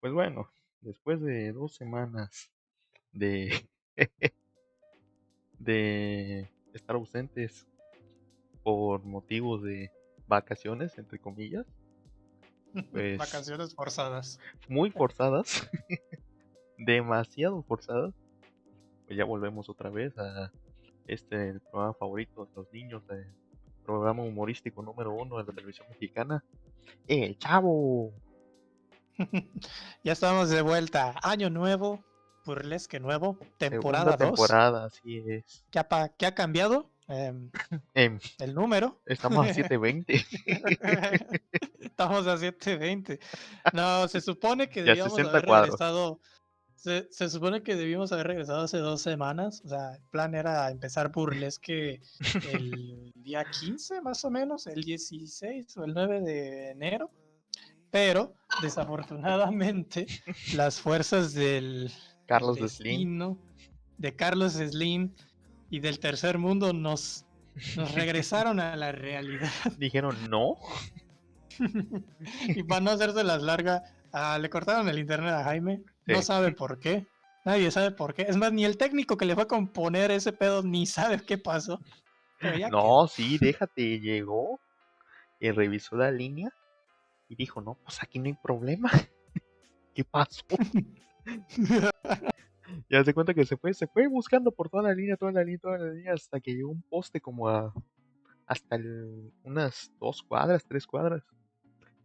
Pues bueno, después de 2 semanas de, de estar ausentes por motivos de vacaciones, entre comillas, pues Vacaciones forzadas. muy forzadas, demasiado forzadas, pues ya volvemos otra vez a el programa favorito de los niños, el programa humorístico número uno de la televisión mexicana, El Chavo. Ya estamos de vuelta. Año nuevo, burlesque nuevo, Segunda temporada 2. temporada, así es. ¿Qué ha cambiado? Em, El número. Estamos a 7:20. Estamos a 7:20. No, se supone que Ya debíamos 60 haber cuadros. regresado. Se supone que debíamos haber regresado hace 2 semanas. O sea, el plan era empezar burlesque el día 15, más o menos, el 16 o el 9 de enero. Pero desafortunadamente las fuerzas del Carlos Slim destino de Carlos Slim y del tercer mundo nos regresaron a la realidad. dijeron no. Y para no hacerse las largas, le cortaron el internet a Jaime. No Sí. sabe por qué. Nadie sabe por qué. Es más, ni el técnico que le fue a componer ese pedo ni sabe qué pasó. Pero ya quedó. No, sí, déjate, llegó y revisó la línea y dijo, no, pues aquí no hay problema. ¿Qué pasó? Ya se cuenta que se fue buscando por toda la línea, toda la línea, toda la línea, hasta que llegó un poste como hasta unas 2 cuadras, 3 cuadras.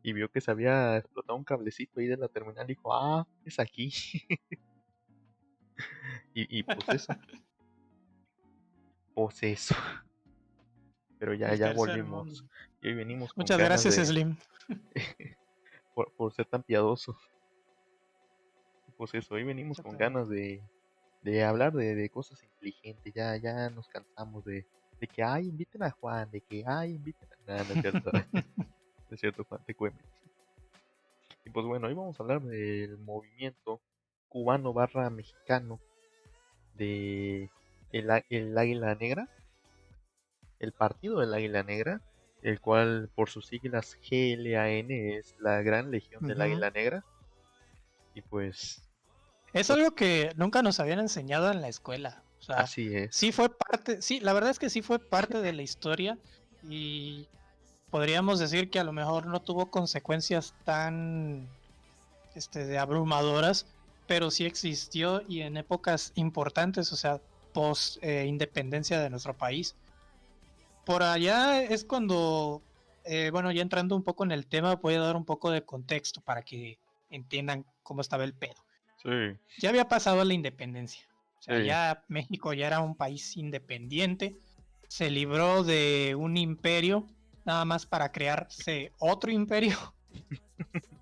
Y vio que se había explotado un cablecito ahí de la terminal. Dijo, ah, es aquí. Y pues eso. Pero ya, El ya tercer mundo. volvimos. Y hoy venimos con Muchas ganas gracias, de, Slim. por ser tan piadoso. Pues eso, hoy venimos con ganas de hablar de cosas inteligentes. Ya nos cansamos de que, ay, inviten a Juan, de que, ay, inviten a... No, no es cierto. No es cierto, Juan, te cuento. Y pues bueno, hoy vamos a hablar del movimiento cubano barra mexicano de el Águila Negra, el Partido del Águila Negra, el cual por sus siglas GLAN es la Gran Legión del Ujú. Águila Negra. Y pues, Es pues algo que nunca nos habían enseñado en la escuela. O sea, así es. sí fue parte, sí, la verdad es que sí fue parte de la historia y podríamos decir que a lo mejor no tuvo consecuencias tan de abrumadoras, pero sí existió y en épocas importantes, o sea, post independencia de nuestro país. Por allá es cuando, bueno, ya entrando un poco en el tema, voy a dar un poco de contexto para que entiendan cómo estaba el pedo. Sí, Ya había pasado la independencia. O sea, sí. ya México ya era un país independiente. Se libró de un imperio, nada más para crearse otro imperio,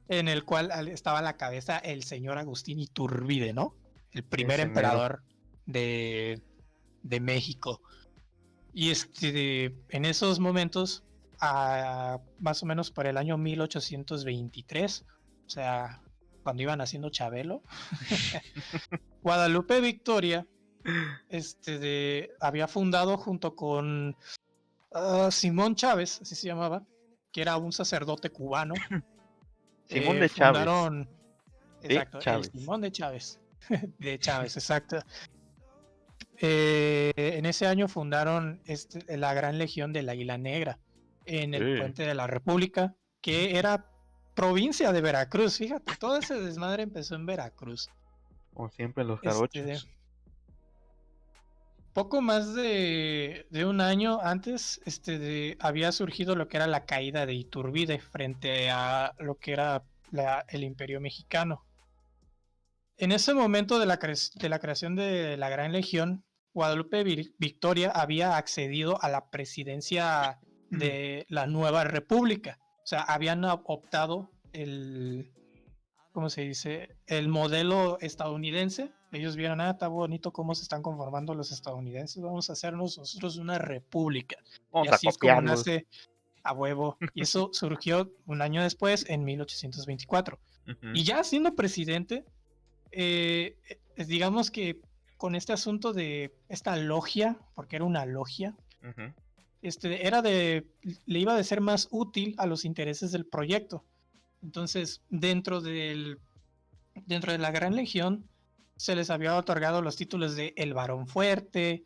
en el cual estaba a la cabeza el señor Agustín Iturbide, ¿no? El primer Ese mero. emperador de, de México. Y en esos momentos, más o menos por el año 1823, o sea, cuando iban haciendo Chabelo, Guadalupe Victoria había fundado junto con Simón Chávez, así se llamaba, que era un sacerdote cubano. Simón de Chávez. Fundaron, De exacto, el Chávez. Simón de Chávez, de Chávez, exacto. En ese año fundaron la Gran Legión del Águila Negra en el Sí. Puente de la República, que era provincia de Veracruz. Fíjate, todo ese desmadre empezó en Veracruz. Como siempre los Este, jarochos. Poco más de un año antes, había surgido lo que era la caída de Iturbide frente a lo que era el Imperio Mexicano. En ese momento de la creación de la Gran Legión, Guadalupe Victoria había accedido a la presidencia de la nueva república. O sea, habían optado ¿cómo se dice? El modelo estadounidense. Ellos vieron, está bonito cómo se están conformando los estadounidenses, vamos a hacernos nosotros una república. Y Vamos a así es como copiarlos. nace a huevo. Y eso surgió un año después, en 1824. Ujú. Y ya siendo presidente, digamos que con este asunto de esta logia, porque era una logia, Ujú. le iba de ser más útil a los intereses del proyecto. Entonces, dentro Dentro de la Gran Legión se les había otorgado los títulos de El Varón Fuerte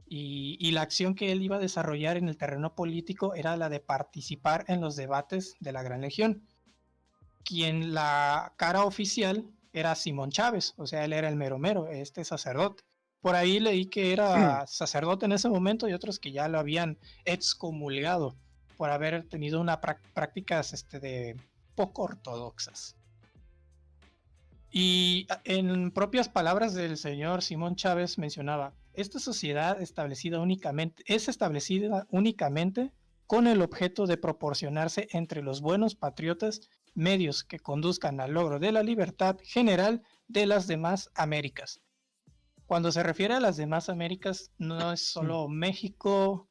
y la acción que él iba a desarrollar en el terreno político era la de participar en los debates de la Gran Legión. Quien la cara oficial era Simón Chávez, o sea, él era el mero mero, este sacerdote. Por ahí leí que era sacerdote en ese momento y otros que ya lo habían excomulgado por haber tenido unas prácticas de poco ortodoxas. Y en propias palabras del señor Simón Chávez mencionaba, esta sociedad es establecida únicamente con el objeto de proporcionarse entre los buenos patriotas medios que conduzcan al logro de la libertad general de las demás Américas. Cuando se refiere a las demás Américas, no es solo México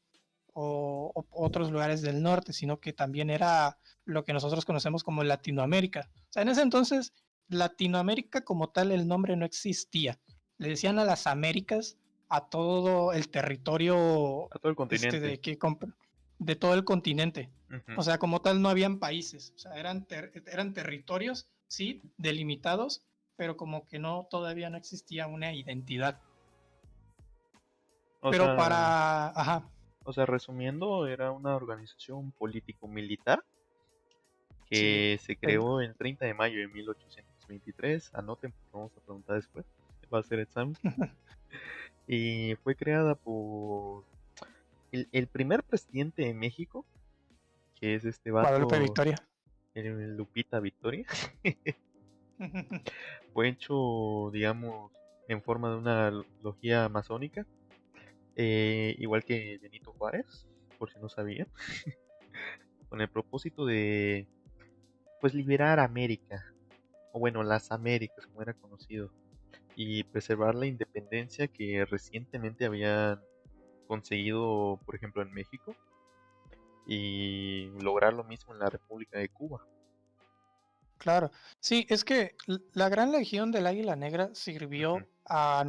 o otros lugares del norte, sino que también era lo que nosotros conocemos como Latinoamérica. O sea, en ese entonces, Latinoamérica como tal, el nombre no existía. Le decían a las Américas a todo el territorio A todo el continente. de todo el continente. Ujú. O sea, como tal no habían países, o sea, eran territorios, sí, delimitados, pero como que no, todavía no existía una identidad. O Pero sea, ajá, resumiendo, era una organización político-militar sí, que se creó el 30 de mayo de 1823. Anoten porque vamos a preguntar después. Va a ser examen. Y fue creada por el primer presidente de México, que es este Guadalupe vato, Victoria. el Lupita Victoria. Fue hecho, digamos, en forma de una logia masónica, igual que Benito Juárez, por si no sabía, con el propósito de, pues, liberar América, o bueno, las Américas, como era conocido, y preservar la independencia que recientemente habían conseguido, por ejemplo, en México, y lograr lo mismo en la República de Cuba. Claro, sí, es que la Gran Legión del Águila Negra Ujú. sirvió a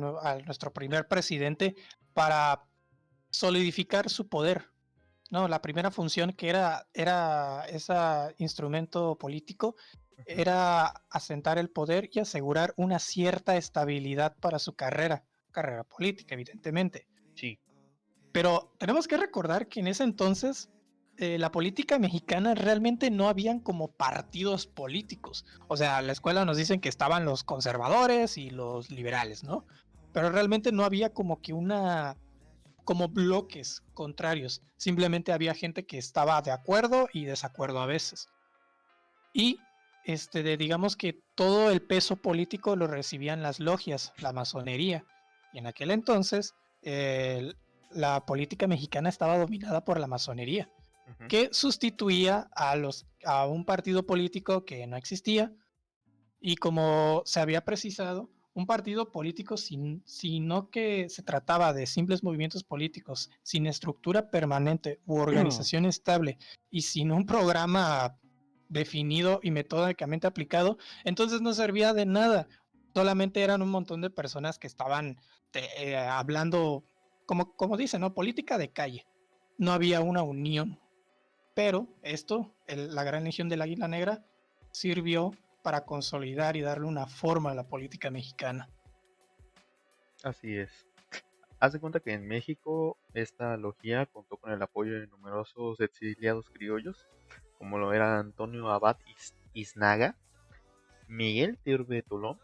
nuestro primer presidente para solidificar su poder. No, la primera función que era ese instrumento político Ujú. era asentar el poder y asegurar una cierta estabilidad para su carrera política, evidentemente. Sí. Pero tenemos que recordar que en ese entonces la política mexicana realmente no habían como partidos políticos. O sea, en la escuela nos dicen que estaban los conservadores y los liberales, ¿no? Pero realmente no había como que como bloques contrarios. Simplemente había gente que estaba de acuerdo y desacuerdo a veces. Y digamos que todo el peso político lo recibían las logias, la masonería. Y en aquel entonces la política mexicana estaba dominada por la masonería, Ujú. que sustituía a un partido político que no existía y como se había precisado, un partido político sino que se trataba de simples movimientos políticos, sin estructura permanente u organización estable y sin un programa definido y metódicamente aplicado, entonces no servía de nada. Solamente eran un montón de personas que estaban hablando, como dicen, ¿no? Política de calle. No había una unión. Pero la Gran Legión del Águila Negra, sirvió para consolidar y darle una forma a la política mexicana. Así es. Haz de cuenta que en México esta logia contó con el apoyo de numerosos exiliados criollos, como lo era Antonio Abad Iznaga, Miguel de Tolón,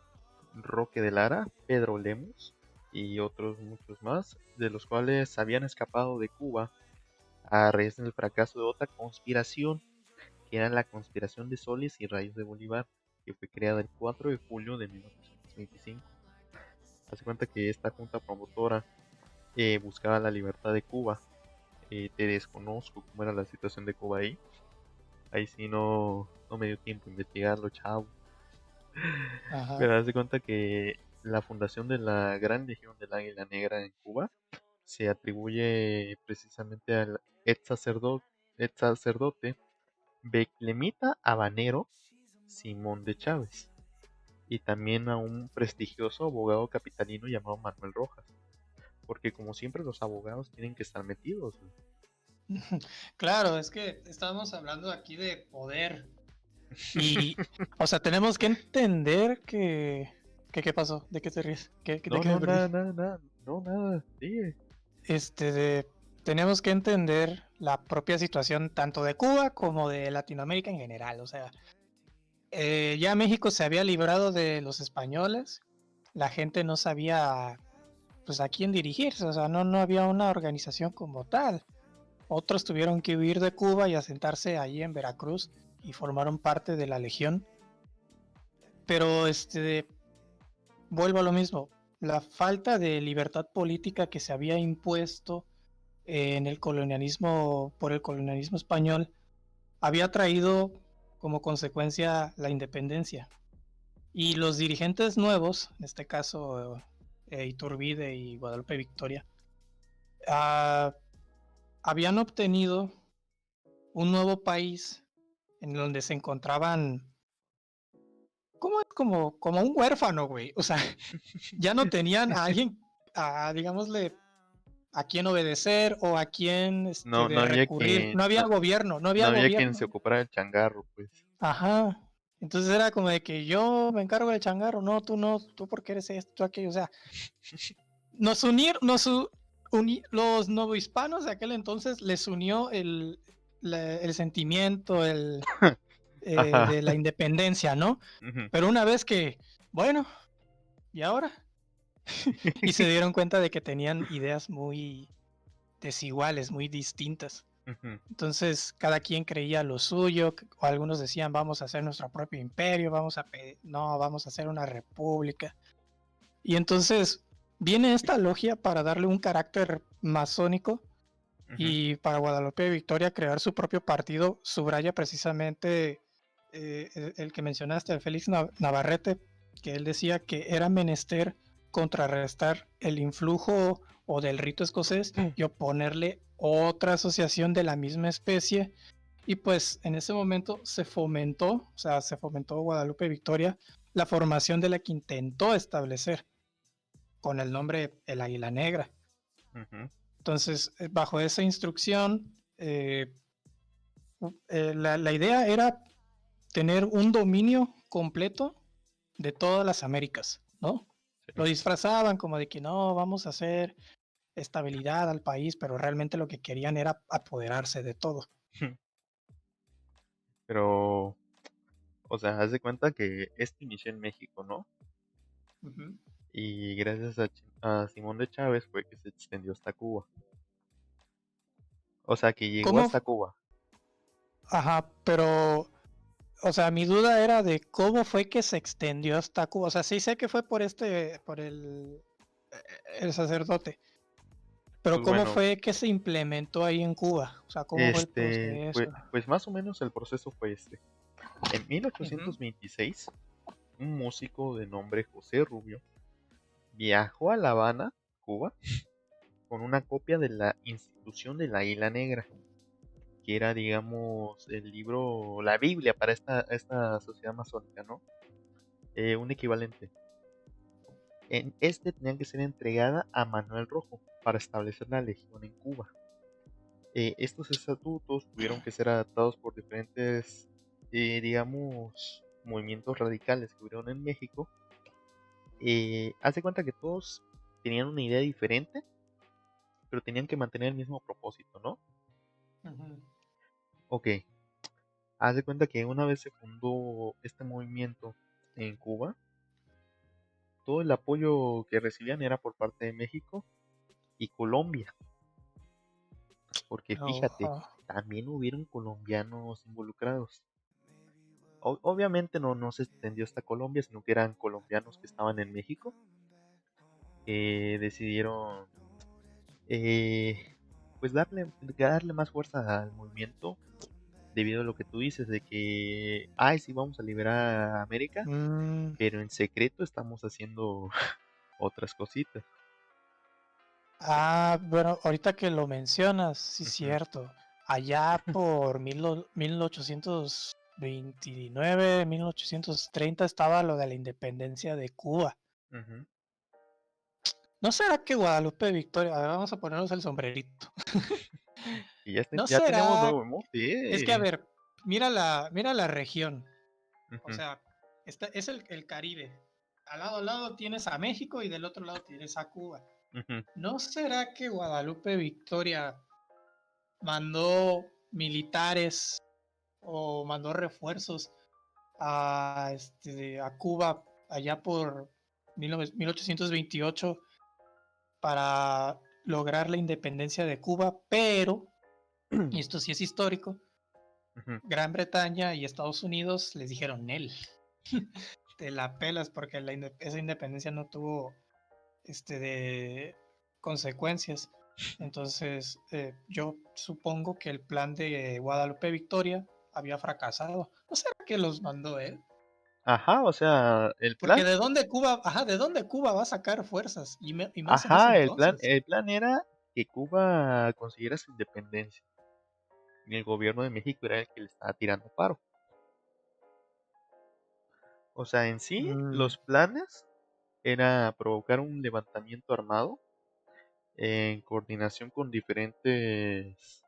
Roque de Lara, Pedro Lemus y otros muchos más, de los cuales habían escapado de Cuba a raíz del fracaso de otra conspiración, que era la conspiración de Soles y Rayos de Bolívar, que fue creada el 4 de julio de 1825. Haz de cuenta que esta junta promotora buscaba la libertad de Cuba. Te desconozco cómo era la situación de Cuba ahí. Ahí sí no me dio tiempo a investigarlo, chavo. Ajá. Pero haz de cuenta que la fundación de la Gran Legión del Águila Negra en Cuba se atribuye precisamente al ex sacerdote Beclemita Habanero Simón de Chávez y también a un prestigioso abogado capitalino llamado Manuel Rojas, porque como siempre los abogados tienen que estar metidos, güey. Claro, es que estamos hablando aquí de poder. Y, o sea, tenemos que entender que... ¿Qué pasó? ¿De qué te ríes? ¿De No, qué me no, perdí? nada, nada, nada. No, nada. Sigue. Tenemos que entender la propia situación tanto de Cuba como de Latinoamérica en general. O sea, ya México se había librado de los españoles, la gente no sabía pues a quién dirigirse, o sea, no había una organización como tal. Otros tuvieron que huir de Cuba y asentarse allí en Veracruz y formaron parte de la Legión. Pero vuelvo a lo mismo, la falta de libertad política que se había impuesto en el colonialismo por el colonialismo español había traído como consecuencia la independencia. Y los dirigentes nuevos, en este caso Iturbide y Guadalupe Victoria, ah, habían obtenido un nuevo país en donde se encontraban como un huérfano, güey. O sea, ya no tenían a alguien, digámosle, a quien obedecer o a quien No, no de había recurrir. quien, No había no, gobierno, no no había había quien se gobierno. ocupara del changarro, pues. Ajá. Entonces era como de que yo me encargo del changarro, no, tú porque eres esto, tú aquello. O sea, los novohispanos de aquel entonces les unió el sentimiento Ajá. de la independencia, ¿no? Ujú. Pero una vez que, bueno, ¿y ahora? Y se dieron cuenta de que tenían ideas muy desiguales, muy distintas. Ujú. Entonces, cada quien creía lo suyo, o algunos decían, vamos a hacer nuestro propio imperio, no, vamos a hacer una república. Y entonces viene esta logia para darle un carácter masónico Ujú. y para Guadalupe Victoria crear su propio partido, subraya precisamente el que mencionaste, el Félix Navarrete, que él decía que era menester contrarrestar el influjo o del rito escocés y oponerle otra asociación de la misma especie. Y pues en ese momento se fomentó Guadalupe Victoria, la formación de la que intentó establecer con el nombre El Águila Negra. Ujú. Entonces, bajo esa instrucción, la idea era tener un dominio completo de todas las Américas, ¿no? Sí. Lo disfrazaban como de que no, vamos a hacer estabilidad al país, pero realmente lo que querían era apoderarse de todo. Pero, o sea, haz de cuenta que esto inició en México, ¿no? Ujú. Y gracias a Simón de Chávez fue que se extendió hasta Cuba. O sea, que llegó ¿Cómo? hasta Cuba. Ajá, pero, o sea, mi duda era de cómo fue que se extendió hasta Cuba. O sea, sí sé que fue por el sacerdote, pero Pues ¿cómo bueno, fue que se implementó ahí en Cuba? O sea, ¿cómo fue el pues, proceso? pues más o menos el proceso fue este. En Ujú. 1826, un músico de nombre José Rubio viajó a La Habana, Cuba, con una copia de la Institución de la Isla Negra, que era, digamos, el libro, la Biblia para esta sociedad masónica, ¿no? Un equivalente. En este tenían que ser entregada a Manuel Rojo para establecer la legión en Cuba. Estos estatutos tuvieron que ser adaptados por diferentes, digamos, movimientos radicales que hubieron en México. Hace cuenta que todos tenían una idea diferente, pero tenían que mantener el mismo propósito, ¿no? Ujú. Ok, haz de cuenta que una vez se fundó este movimiento en Cuba, todo el apoyo que recibían era por parte de México y Colombia, porque fíjate, Ojo. también hubieron colombianos involucrados. Obviamente no se extendió hasta Colombia, sino que eran colombianos que estaban en México, que decidieron eh, pues darle más fuerza al movimiento debido a lo que tú dices de que, ay, sí, vamos a liberar a América, Mm, pero en secreto estamos haciendo otras cositas. bueno, ahorita que lo mencionas, sí es Ujú. cierto. Allá por 1829, 1830 estaba lo de la independencia de Cuba. Ujú. ¿No será que Guadalupe Victoria, a ver, vamos a ponernos el sombrerito? Y ya, ¿No ya tenemos será? nuevo emote, Es que, a ver, mira la región. O Ujú, sea, es el Caribe. Al lado tienes a México y del otro lado tienes a Cuba. ujú, ¿No será que Guadalupe Victoria mandó militares o mandó refuerzos a Cuba allá por 1828 para lograr la independencia de Cuba? Pero, y esto sí es histórico, ujú. Gran Bretaña y Estados Unidos les dijeron él, te la pelas porque esa independencia no tuvo de consecuencias. Entonces, yo supongo que el plan de Guadalupe Victoria había fracasado. ¿No será que los mandó él? Ajá, o sea, el Porque plan, ¿de dónde Cuba va a sacar fuerzas? Y más en ese ajá, entonces. el plan era que Cuba consiguiera su independencia. Y el gobierno de México era el que le estaba tirando paro. O sea, en sí, Mm. los planes era provocar un levantamiento armado en coordinación con diferentes,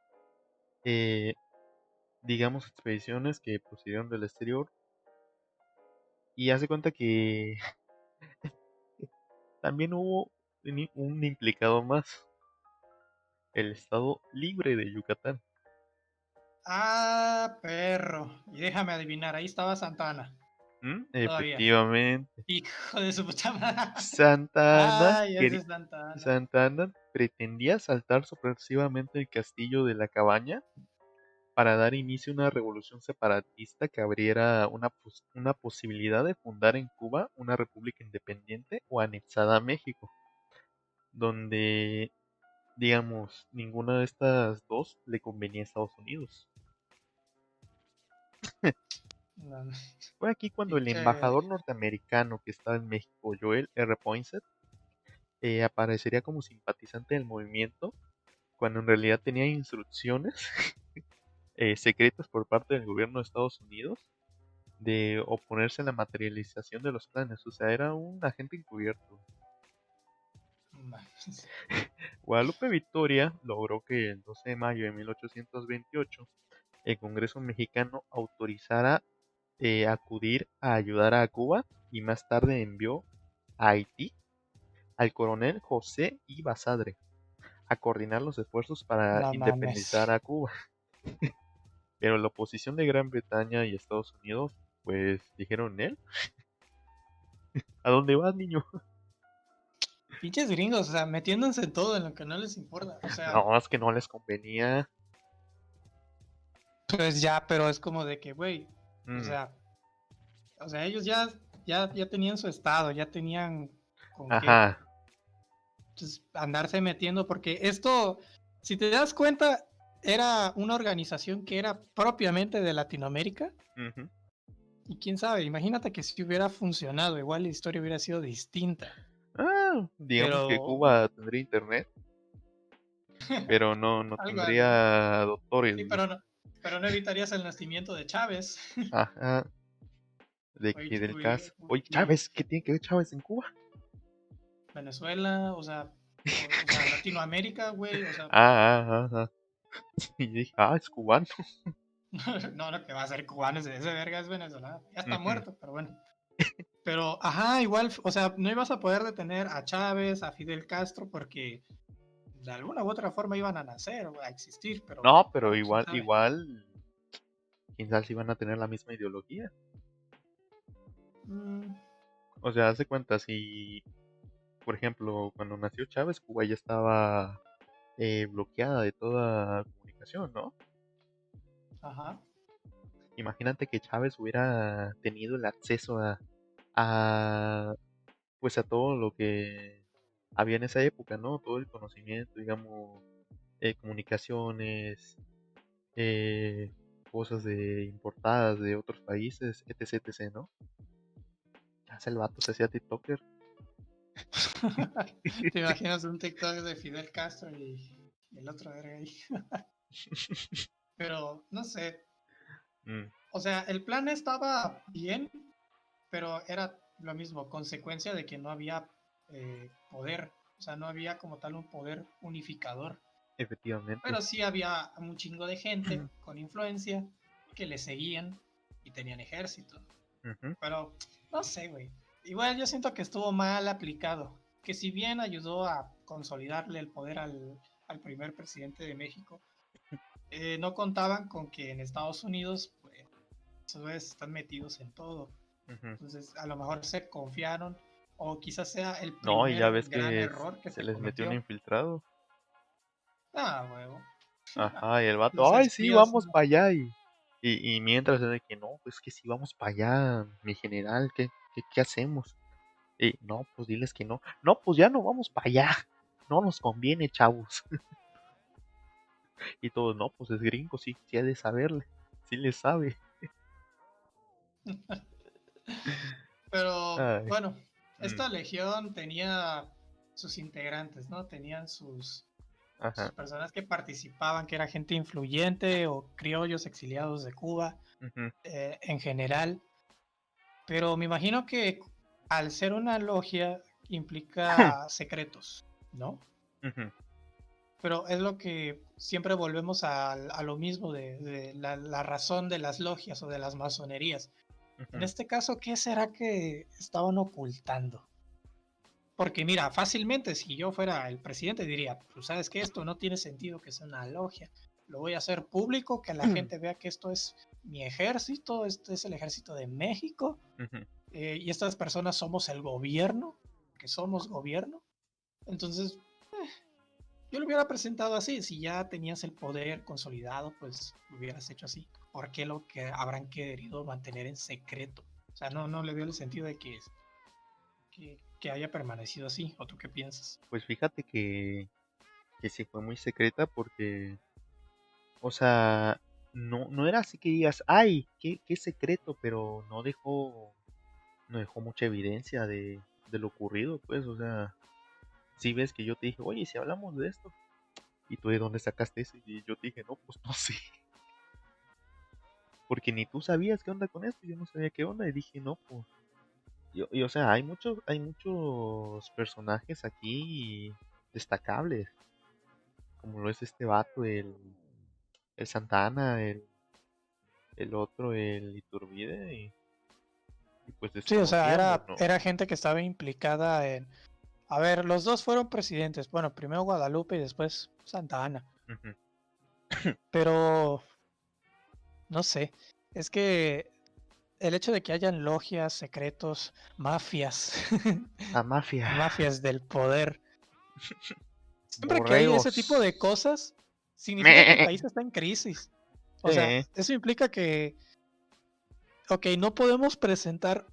eh, digamos, expediciones que procedieron del exterior. Y hace cuenta que también hubo un implicado más, el Estado Libre de Yucatán. Ah, perro. Y déjame adivinar, ahí estaba Santana. ¿Mm? Todavía. Efectivamente. Hijo de su puta madre. Santana, Ay, ese es Santana. Santana pretendía asaltar sorpresivamente el castillo de la Cabaña para dar inicio a una revolución separatista que abriera una posibilidad de fundar en Cuba una república independiente o anexada a México, donde, digamos, ninguna de estas dos le convenía a Estados Unidos. No, no. Fue aquí cuando Y el que embajador norteamericano que estaba en México, Joel R. Poinsett, aparecería como simpatizante del movimiento, cuando en realidad tenía instrucciones secretas por parte del gobierno de Estados Unidos de oponerse a la materialización de los planes. O sea, era un agente encubierto. Guadalupe Victoria logró que el 12 de mayo de 1828 el Congreso mexicano autorizara acudir a ayudar a Cuba y más tarde envió a Haití al coronel José I. Basadre a coordinar los esfuerzos para no independizar mames. a Cuba. Pero la oposición de Gran Bretaña y Estados Unidos, pues dijeron, ¿él? ¿A dónde vas, niño? Pinches gringos, o sea, metiéndose en todo en lo que no les importa. O sea, No, es que no les convenía. pues ya, pero es como de que, güey, o Mm, sea, ellos ya tenían su estado, ya tenían con qué ajá. pues, andarse metiendo, porque esto, si te das cuenta, era una organización que era propiamente de Latinoamérica. Ujú. Y quién sabe, imagínate que si hubiera funcionado, igual la historia hubiera sido distinta. Digamos que Pero Cuba tendría internet, pero no algo así. tendría doctores, Sí, güey. pero no evitarías el nacimiento de Chávez. Ajá. De Oye, que del caso. Oye, Chávez, ¿qué tiene que ver Chávez en Cuba? Venezuela, o sea, Latinoamérica, güey, o sea, Ajá. Y dije, es cubano. no, lo que va a ser cubano ese verga es venezolano. Ya está Ujú. muerto, pero bueno. Pero, ajá, igual, o sea, no ibas a poder detener a Chávez, a Fidel Castro, porque de alguna u otra forma iban a nacer o a existir, pero No, pero quién igual, sabe. igual, quién sabe si van a tener la misma ideología. Mm, O sea, hace cuenta, si, por ejemplo, cuando nació Chávez, Cuba ya estaba bloqueada de toda comunicación, ¿no? ajá. Imagínate que Chávez hubiera tenido el acceso a, pues a todo lo que había en esa época, ¿no? Todo el conocimiento, digamos, comunicaciones, eh, cosas de importadas de otros países, etc, ¿no? Ya el vato se hacía TikToker. ¿Te imaginas un TikTok de Fidel Castro y el otro verga ahí? Pero, no sé. Mm, O sea, el plan estaba bien, pero era lo mismo, consecuencia de que no había poder. O sea, no había como tal un poder unificador. efectivamente. Pero sí había un chingo de gente con influencia que le seguían y tenían ejército. Ujú, Pero no sé, güey. Igual yo siento que estuvo mal aplicado. Que si bien ayudó a consolidarle el poder al primer presidente de México, no contaban con que en Estados Unidos, pues, están metidos en todo. ujú. Entonces, a lo mejor se confiaron, o quizás sea el No, y ya primer ves gran que error que se se les metió un cometió. infiltrado. Ah, huevo. Ajá, y el Los vato, ay, sí, espías, vamos ¿no? para allá. Y mientras es de que no, pues que si vamos para allá, mi general, ¿qué hacemos? Y no, pues diles que no. No, pues ya no vamos para allá. No nos conviene, chavos. Y todos, no, pues es gringo, sí, sí ha de saberle. Sí le sabe. Pero Ay, bueno, mm, esta legión tenía sus integrantes, ¿no? Tenían sus ajá, personas que participaban, que era gente influyente o criollos exiliados de Cuba ujú, en general. Pero me imagino que al ser una logia implica secretos, ¿no? ujú, Pero es lo que siempre volvemos a lo mismo de la razón de las logias o de las masonerías. En ujú. este caso, ¿qué será que estaban ocultando? Porque mira, fácilmente si yo fuera el presidente diría, pues sabes que esto no tiene sentido que sea una logia, lo voy a hacer público, que la gente vea que esto es mi ejército, este es el ejército de México, Ujú. y estas personas somos el gobierno, que somos gobierno. Entonces, yo lo hubiera presentado así, si ya tenías el poder consolidado, pues lo hubieras hecho así. ¿Por qué lo que habrán querido mantener en secreto? O sea, no le veo el sentido de que haya permanecido así. ¿O tú qué piensas? Pues fíjate que sí fue muy secreta porque, o sea, no era así que digas, ay, qué secreto, pero no dejó mucha evidencia de lo ocurrido, pues, o sea, si ves que yo te dije, oye, si hablamos de esto, y tú de dónde sacaste eso, y yo te dije, no, pues no sé, porque ni tú sabías qué onda con esto, yo no sabía qué onda, y dije, no, pues, o sea, hay muchos personajes aquí destacables, como lo es este vato, el Santana, el otro, el Iturbide, y pues Sí, o sea, desconocíamos, ¿no? era gente que estaba implicada en... A ver, los dos fueron presidentes. Bueno, primero Guadalupe y después Santa Ana. Ujú. Pero, no sé, es que el hecho de que hayan logias, secretos, mafias, La mafia, mafias del poder, siempre que hay ese tipo de borregos. cosas, significa que el Meh. país está en crisis. O sea, Sí. eso implica que, ok, no podemos presentar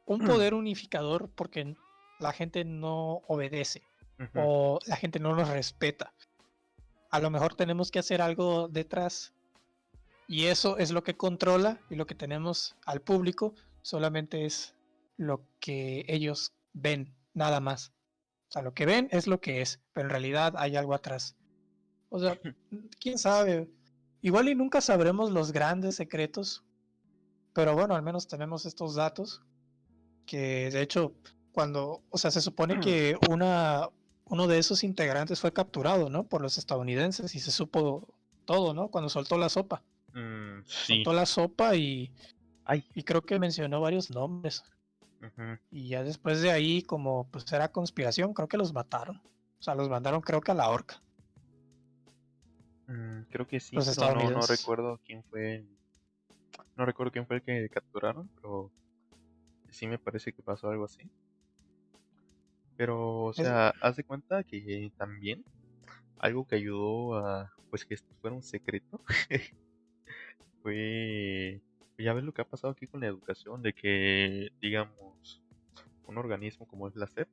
un poder unificador porque la gente no obedece Ujú, o la gente no nos respeta. A lo mejor tenemos que hacer algo detrás y eso es lo que controla y lo que tenemos al público solamente es lo que ellos ven, nada más. O sea, lo que ven es lo que es, pero en realidad hay algo atrás. O sea, quién sabe. Igual y nunca sabremos los grandes secretos, pero bueno, al menos tenemos estos datos que de hecho cuando, o sea, se supone que uno de esos integrantes fue capturado, ¿no? Por los estadounidenses y se supo todo, ¿no? Cuando soltó la sopa. Sí. Soltó la sopa Ay. y creo que mencionó varios nombres. Ujú. Y ya después de ahí, como pues era conspiración, creo que los mataron. O sea, los mandaron creo que a la horca, Creo que sí, los pero no estadounidenses. recuerdo quién fue. No recuerdo quién fue el que capturaron, pero sí me parece que pasó algo así. Pero, o Es- sea, haz de cuenta que también algo que ayudó a, pues, que esto fuera un secreto fue, ya ves lo que ha pasado aquí con la educación, de que, digamos, un organismo como es la SEP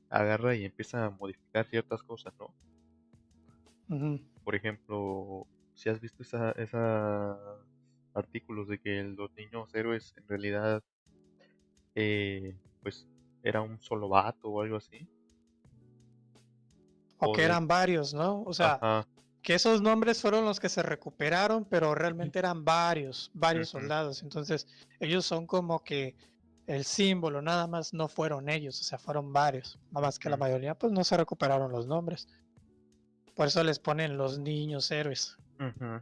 agarra y empieza a modificar ciertas cosas, ¿no? Ujú. Por ejemplo, si has visto esa artículos de que los niños héroes en realidad, pues, era un solo vato o algo así, O o que de, eran varios, ¿no? O sea, ajá, que esos nombres fueron los que se recuperaron, pero realmente eran varios ujú, soldados. Entonces, ellos son como que el símbolo, nada más no fueron ellos, o sea, fueron varios. Nada más que la ujú. mayoría, pues no se recuperaron los nombres. Por eso les ponen los niños héroes. Ujú.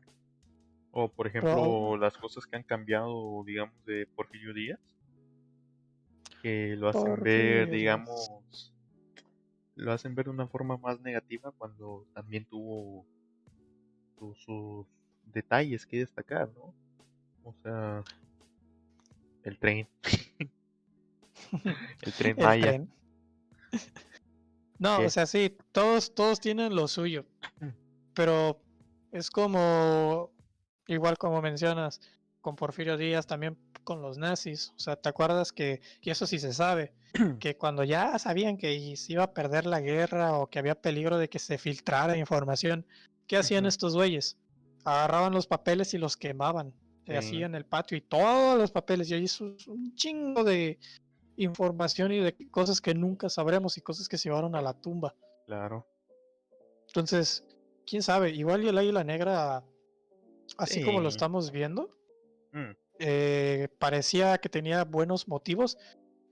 O por Pero, ejemplo, las cosas que han cambiado, digamos, de Porfirio Díaz, que lo hacen ver, Porfirio Díaz. digamos, lo hacen ver de una forma más negativa cuando también tuvo sus detalles que destacar, ¿no? O sea, el tren, el tren El Maya. tren. No, o ¿Qué? sea, sí, todos tienen lo suyo, pero es como, igual como mencionas, con Porfirio Díaz, también con los nazis. O sea, ¿te acuerdas y eso sí se sabe, que cuando ya sabían que se iba a perder la guerra o que había peligro de que se filtrara información, ¿qué hacían Ujú, estos güeyes? Agarraban los papeles y los quemaban, así sí, en el patio, y todos los papeles, y ahí hizo un chingo de información y de cosas que nunca sabremos y cosas que se llevaron a la tumba. claro. Entonces, quién sabe, igual y el águila negra, así como lo Sí. estamos viendo, mm, parecía que tenía buenos motivos,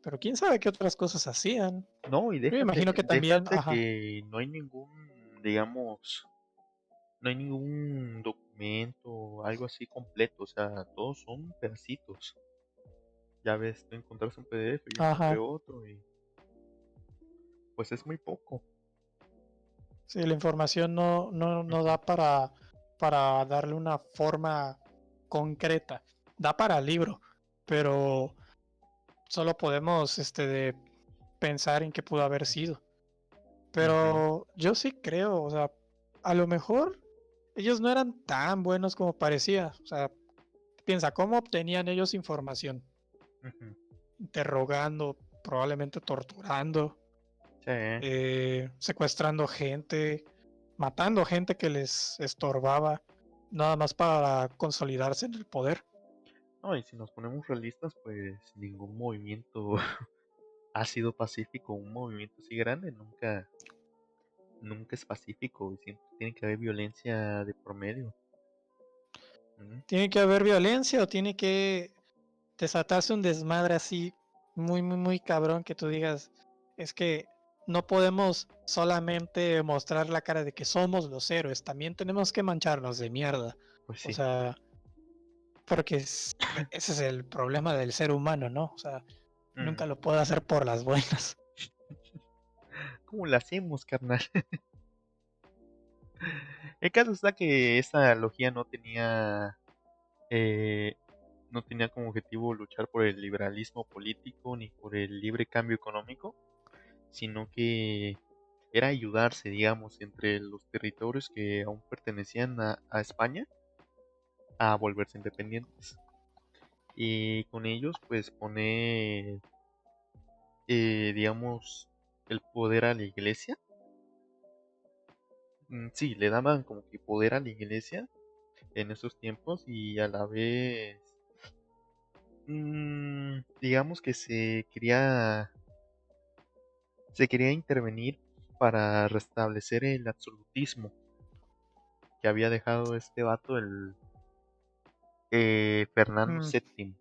pero quién sabe qué otras cosas hacían. No, y Yo me imagino que también, déjate ajá, que no hay ningún, digamos, no hay ningún documento, algo así completo, o sea, todos son pedacitos. Ya ves, tú encontraste un PDF, yo encontré ajá, otro y pues es muy poco. sí, la información no Ujú, da para darle una forma concreta, da para libro, pero solo podemos pensar en qué pudo haber sido. ujú, Pero yo sí creo, o sea, a lo mejor ellos no eran tan buenos como parecía. O sea, piensa, ¿cómo obtenían ellos información? ujú. Interrogando, probablemente torturando, Sí, secuestrando gente, matando gente que les estorbaba, nada más para consolidarse en el poder. no, y si nos ponemos realistas, pues ningún movimiento ha sido pacífico. Un movimiento así grande nunca es pacífico y siempre tiene que haber violencia de por medio. Ujú, Tiene que haber violencia o tiene que desatarse un desmadre así muy cabrón que tú digas, es que no podemos solamente mostrar la cara de que somos los héroes, también tenemos que mancharnos de mierda. pues O sí. sea, porque ese es el problema del ser humano, ¿no? O sea, Mm. nunca lo puede hacer por las buenas. ¿Cómo lo hacemos, carnal? El caso está que esta analogía eh, no tenía como objetivo luchar por el liberalismo político ni por el libre cambio económico, sino que era ayudarse, digamos, entre los territorios que aún pertenecían a España a volverse independientes. Y con ellos, pues, poner, digamos, el poder a la iglesia. Sí, le daban como que poder a la iglesia en esos tiempos y a la vez, digamos que se quería intervenir para restablecer el absolutismo que había dejado este vato, el Fernando Mm, VII.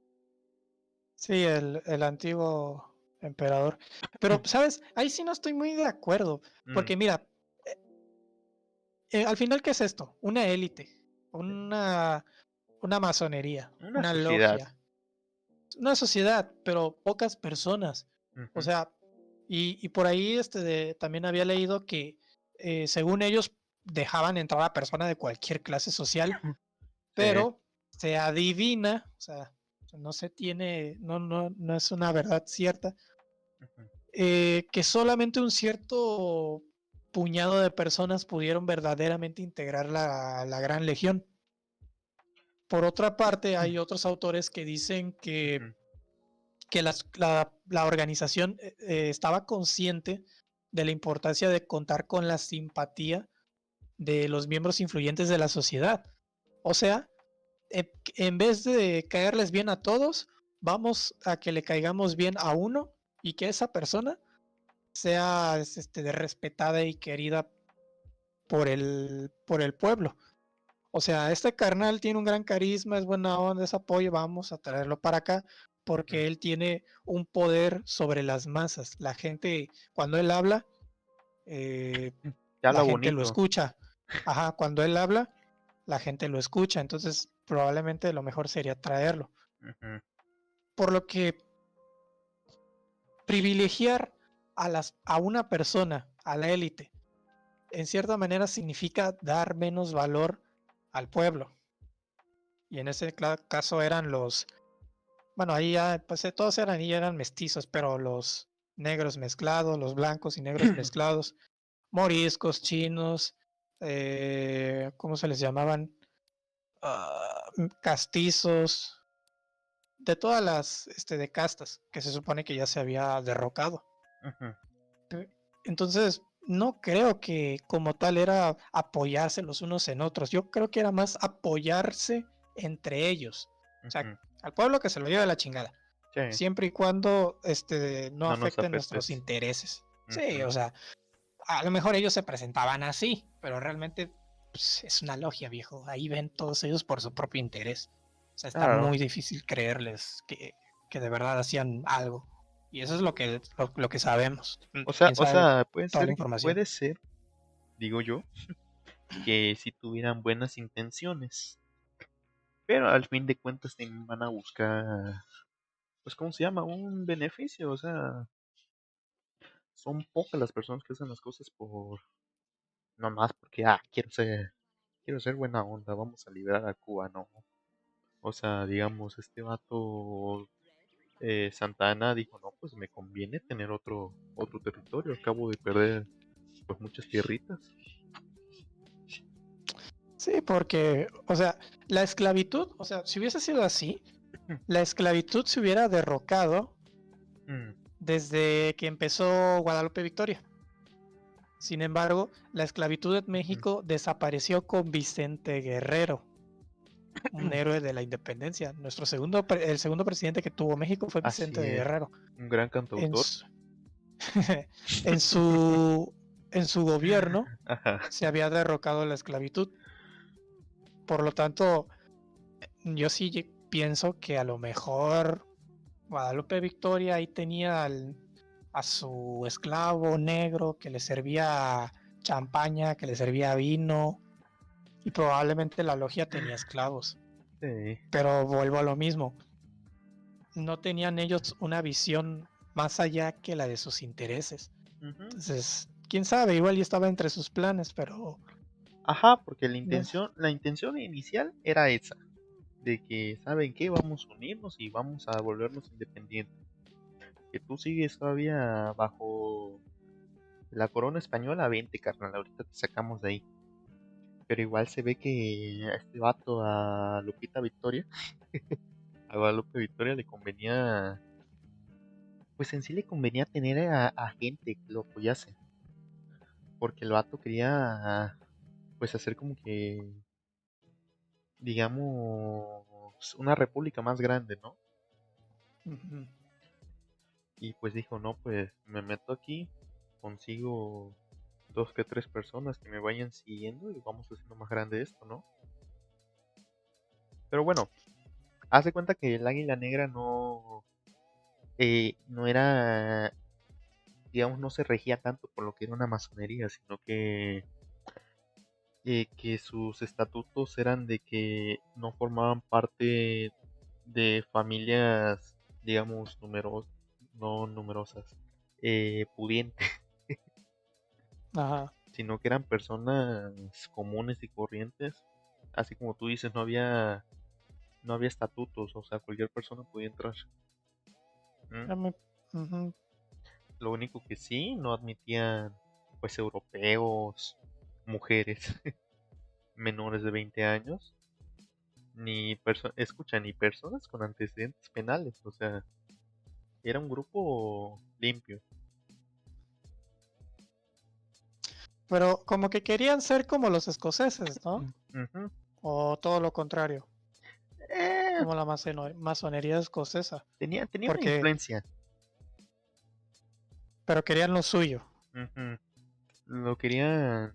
sí, el antiguo emperador. Pero, ¿sabes? Ahí sí no estoy muy de acuerdo, Mm, porque mira, al final, ¿qué es esto? Una élite, una, una masonería, una una sociedad. logia, una sociedad, pero pocas personas. O Ujú, sea, y por ahí también había leído que según ellos dejaban entrar a personas de cualquier clase social, sí, pero se adivina, o sea, no se tiene, no es una verdad cierta, ujú, que solamente un cierto puñado de personas pudieron verdaderamente integrar la Gran Legión. Por otra parte, hay otros autores que dicen ujú, que la organización estaba consciente de la importancia de contar con la simpatía de los miembros influyentes de la sociedad. O sea, en vez de caerles bien a todos, vamos a que le caigamos bien a uno y que esa persona sea respetada y querida por el pueblo. O sea, este carnal tiene un gran carisma, es buena onda, es apoyo, vamos a traerlo para acá ujú. porque él tiene un poder sobre las masas. La gente, cuando él habla, Ya la lo gente lo bonito. escucha. Ajá, cuando él habla, la gente lo escucha. Entonces, probablemente lo mejor sería traerlo. Ujú. Por lo que privilegiar a una persona, a la élite, en cierta manera significa dar menos valor al pueblo. Y en ese caso eran los, bueno, ahí ya, pues todos eran mestizos, pero los negros mezclados, los blancos y negros mezclados, moriscos, chinos, ¿cómo se les llamaban? Castizos, de todas las de castas que se supone que ya se había derrocado. Ujú. Entonces, no creo que como tal era apoyarse los unos en otros. Yo creo que era más apoyarse entre ellos. O sea, Ujú. al pueblo que se lo lleve a la chingada. Sí, Siempre y cuando no no nos afecte nuestros afectes. intereses. Sí, Ujú. o sea, a lo mejor ellos se presentaban así, pero realmente pues, es una logia, viejo. Ahí ven todos ellos por su propio interés. O sea, está Claro. muy difícil creerles que de verdad hacían algo. Y eso es lo que sabemos. Quién O sabe sea, toda la información. puede ser, digo yo, que si tuvieran buenas intenciones, pero al fin de cuentas también van a buscar, pues, ¿cómo se llama? Un beneficio, o sea, son pocas las personas que hacen las cosas por, no más porque, quiero ser buena onda, vamos a liberar a Cuba, no. O sea, digamos, este vato Santana dijo, no, pues me conviene tener otro territorio, acabo de perder pues muchas tierritas. Sí, porque, o sea, la esclavitud, o sea, si hubiese sido así, la esclavitud se hubiera derrocado Mm, desde que empezó Guadalupe Victoria. Sin embargo, la esclavitud en ujú. México desapareció con Vicente Guerrero, un héroe de la independencia. El segundo presidente que tuvo México fue Vicente Así es, Guerrero. un gran En cantautor. su, en su, en su gobierno Ajá. se había derrocado la esclavitud. Por lo tanto, yo sí pienso que a lo mejor Guadalupe Victoria ahí tenía a su esclavo negro que le servía champaña, que le servía vino, y probablemente la logia tenía esclavos. Sí. Pero vuelvo a lo mismo, no tenían ellos una visión más allá que la de sus intereses. Ujú. Entonces, quién sabe, igual ya estaba entre sus planes, pero Ajá, porque no. la intención inicial era esa, de que, ¿saben qué? Vamos a unirnos y vamos a volvernos independientes. Que tú sigues todavía bajo la corona española, vente, carnal, ahorita te sacamos de ahí. Pero igual se ve que a este vato, a Lupita Victoria, a Guadalupe Victoria le convenía, pues en sí le convenía tener a gente que lo apoyase. Porque el vato quería, pues hacer como que, digamos, una república más grande, ¿no? Ujú. Y pues dijo, no, pues me meto aquí, consigo dos que tres personas que me vayan siguiendo y vamos haciendo más grande esto, ¿no? Pero bueno, haz de cuenta que el águila negra no era, digamos, no se regía tanto por lo que era una masonería, sino que sus estatutos eran de que no formaban parte de familias, digamos, no numerosas, pudientes, Ajá. sino que eran personas comunes y corrientes. Así como tú dices, no había estatutos, o sea, cualquier persona podía entrar. ¿Mm? Ujú. Lo único que sí, no admitían, pues, europeos, mujeres menores de 20 años, ni personas con antecedentes penales, o sea, era un grupo limpio. Pero como que querían ser como los escoceses, ¿no? Ujú. O todo lo contrario, Eh, como la masonería escocesa. tenía una Porque, influencia. pero querían lo suyo. Ujú. Lo querían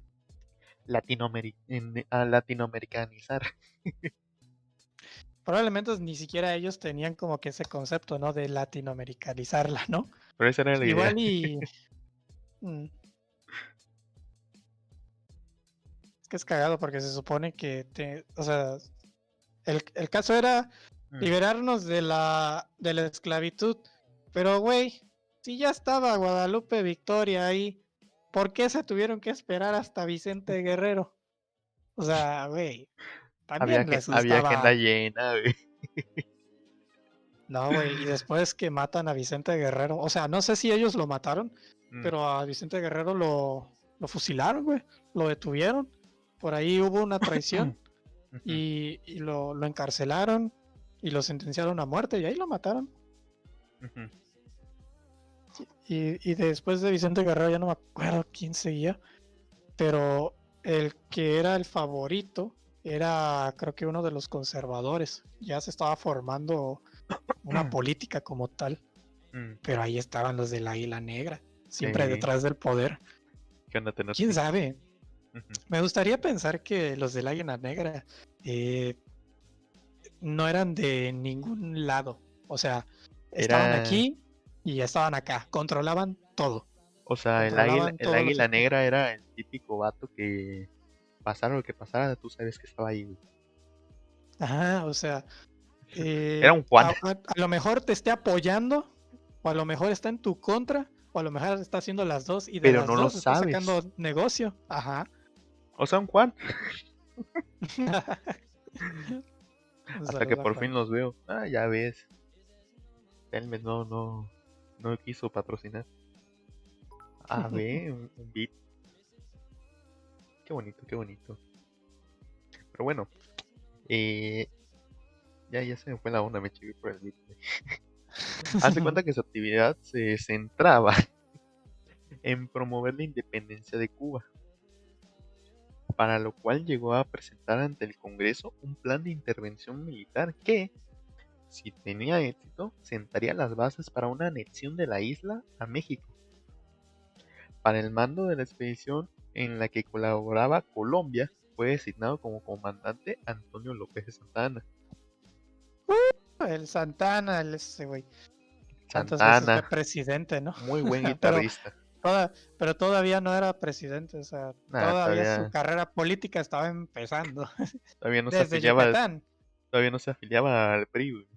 latinoamericanizar. Probablemente ni siquiera ellos tenían como que ese concepto, ¿no? De latinoamericanizarla, ¿no? Pero esa era la idea. Igual y... mm, es que es cagado porque se supone que, o sea, El caso era Mm. liberarnos de la esclavitud. Pero, güey, si ya estaba Guadalupe Victoria ahí, ¿por qué se tuvieron que esperar hasta Vicente Guerrero? O sea, güey, también les Había agenda gustaba. llena, güey. No, güey, y después que matan a Vicente Guerrero, o sea, no sé si ellos lo mataron, Mm, pero a Vicente Guerrero lo fusilaron, güey, lo detuvieron. Por ahí hubo una traición ujú, y lo encarcelaron y lo sentenciaron a muerte y ahí lo mataron. ujú. Y después de Vicente Guerrero ya no me acuerdo quién seguía, pero el que era el favorito era creo que uno de los conservadores. Ya se estaba formando una política como tal, Mm, pero ahí estaban los del Águila Negra, siempre sí, detrás del poder. ¿qué onda tener ¿Quién sí? sabe? Ujú. Me gustaría pensar que los del Águila Negra eh, no eran de ningún lado. O sea, estaban Era, aquí y estaban acá. Controlaban todo. o sea, Controlaban el todos los águila aspectos. negra era el típico vato que pasara lo que pasara, tú sabes que estaba ahí, güey. Ajá, o sea, Era un Juan, a lo mejor te esté apoyando, o a lo mejor está en tu contra, o a lo mejor está haciendo las dos y de pero las no lo dos está sabes. sacando negocio. Ajá. O sea, un Juan, Un hasta que saludo a por Juan. fin los veo. Ah, ya ves, Telmex no quiso patrocinar. Ah, ve, un beat. Qué bonito, qué bonito. Pero bueno, eh, ya se me fue la onda, me chivé por el beat. Haz de cuenta que su actividad se centraba en promover la independencia de Cuba, para lo cual llegó a presentar ante el Congreso un plan de intervención militar que, si tenía éxito, sentaría las bases para una anexión de la isla a México. Para el mando de la expedición en la que colaboraba Colombia, fue designado como comandante Antonio López de Santa Anna. El Santana, ese güey. ¿Cuántas Santa veces fue Anna, presidente, no? muy buen pero, guitarrista. pero todavía no era presidente, o sea, Nada, todavía su carrera política estaba empezando. todavía no se Desde afiliaba, Yucatán. todavía no se afiliaba al PRI, güey.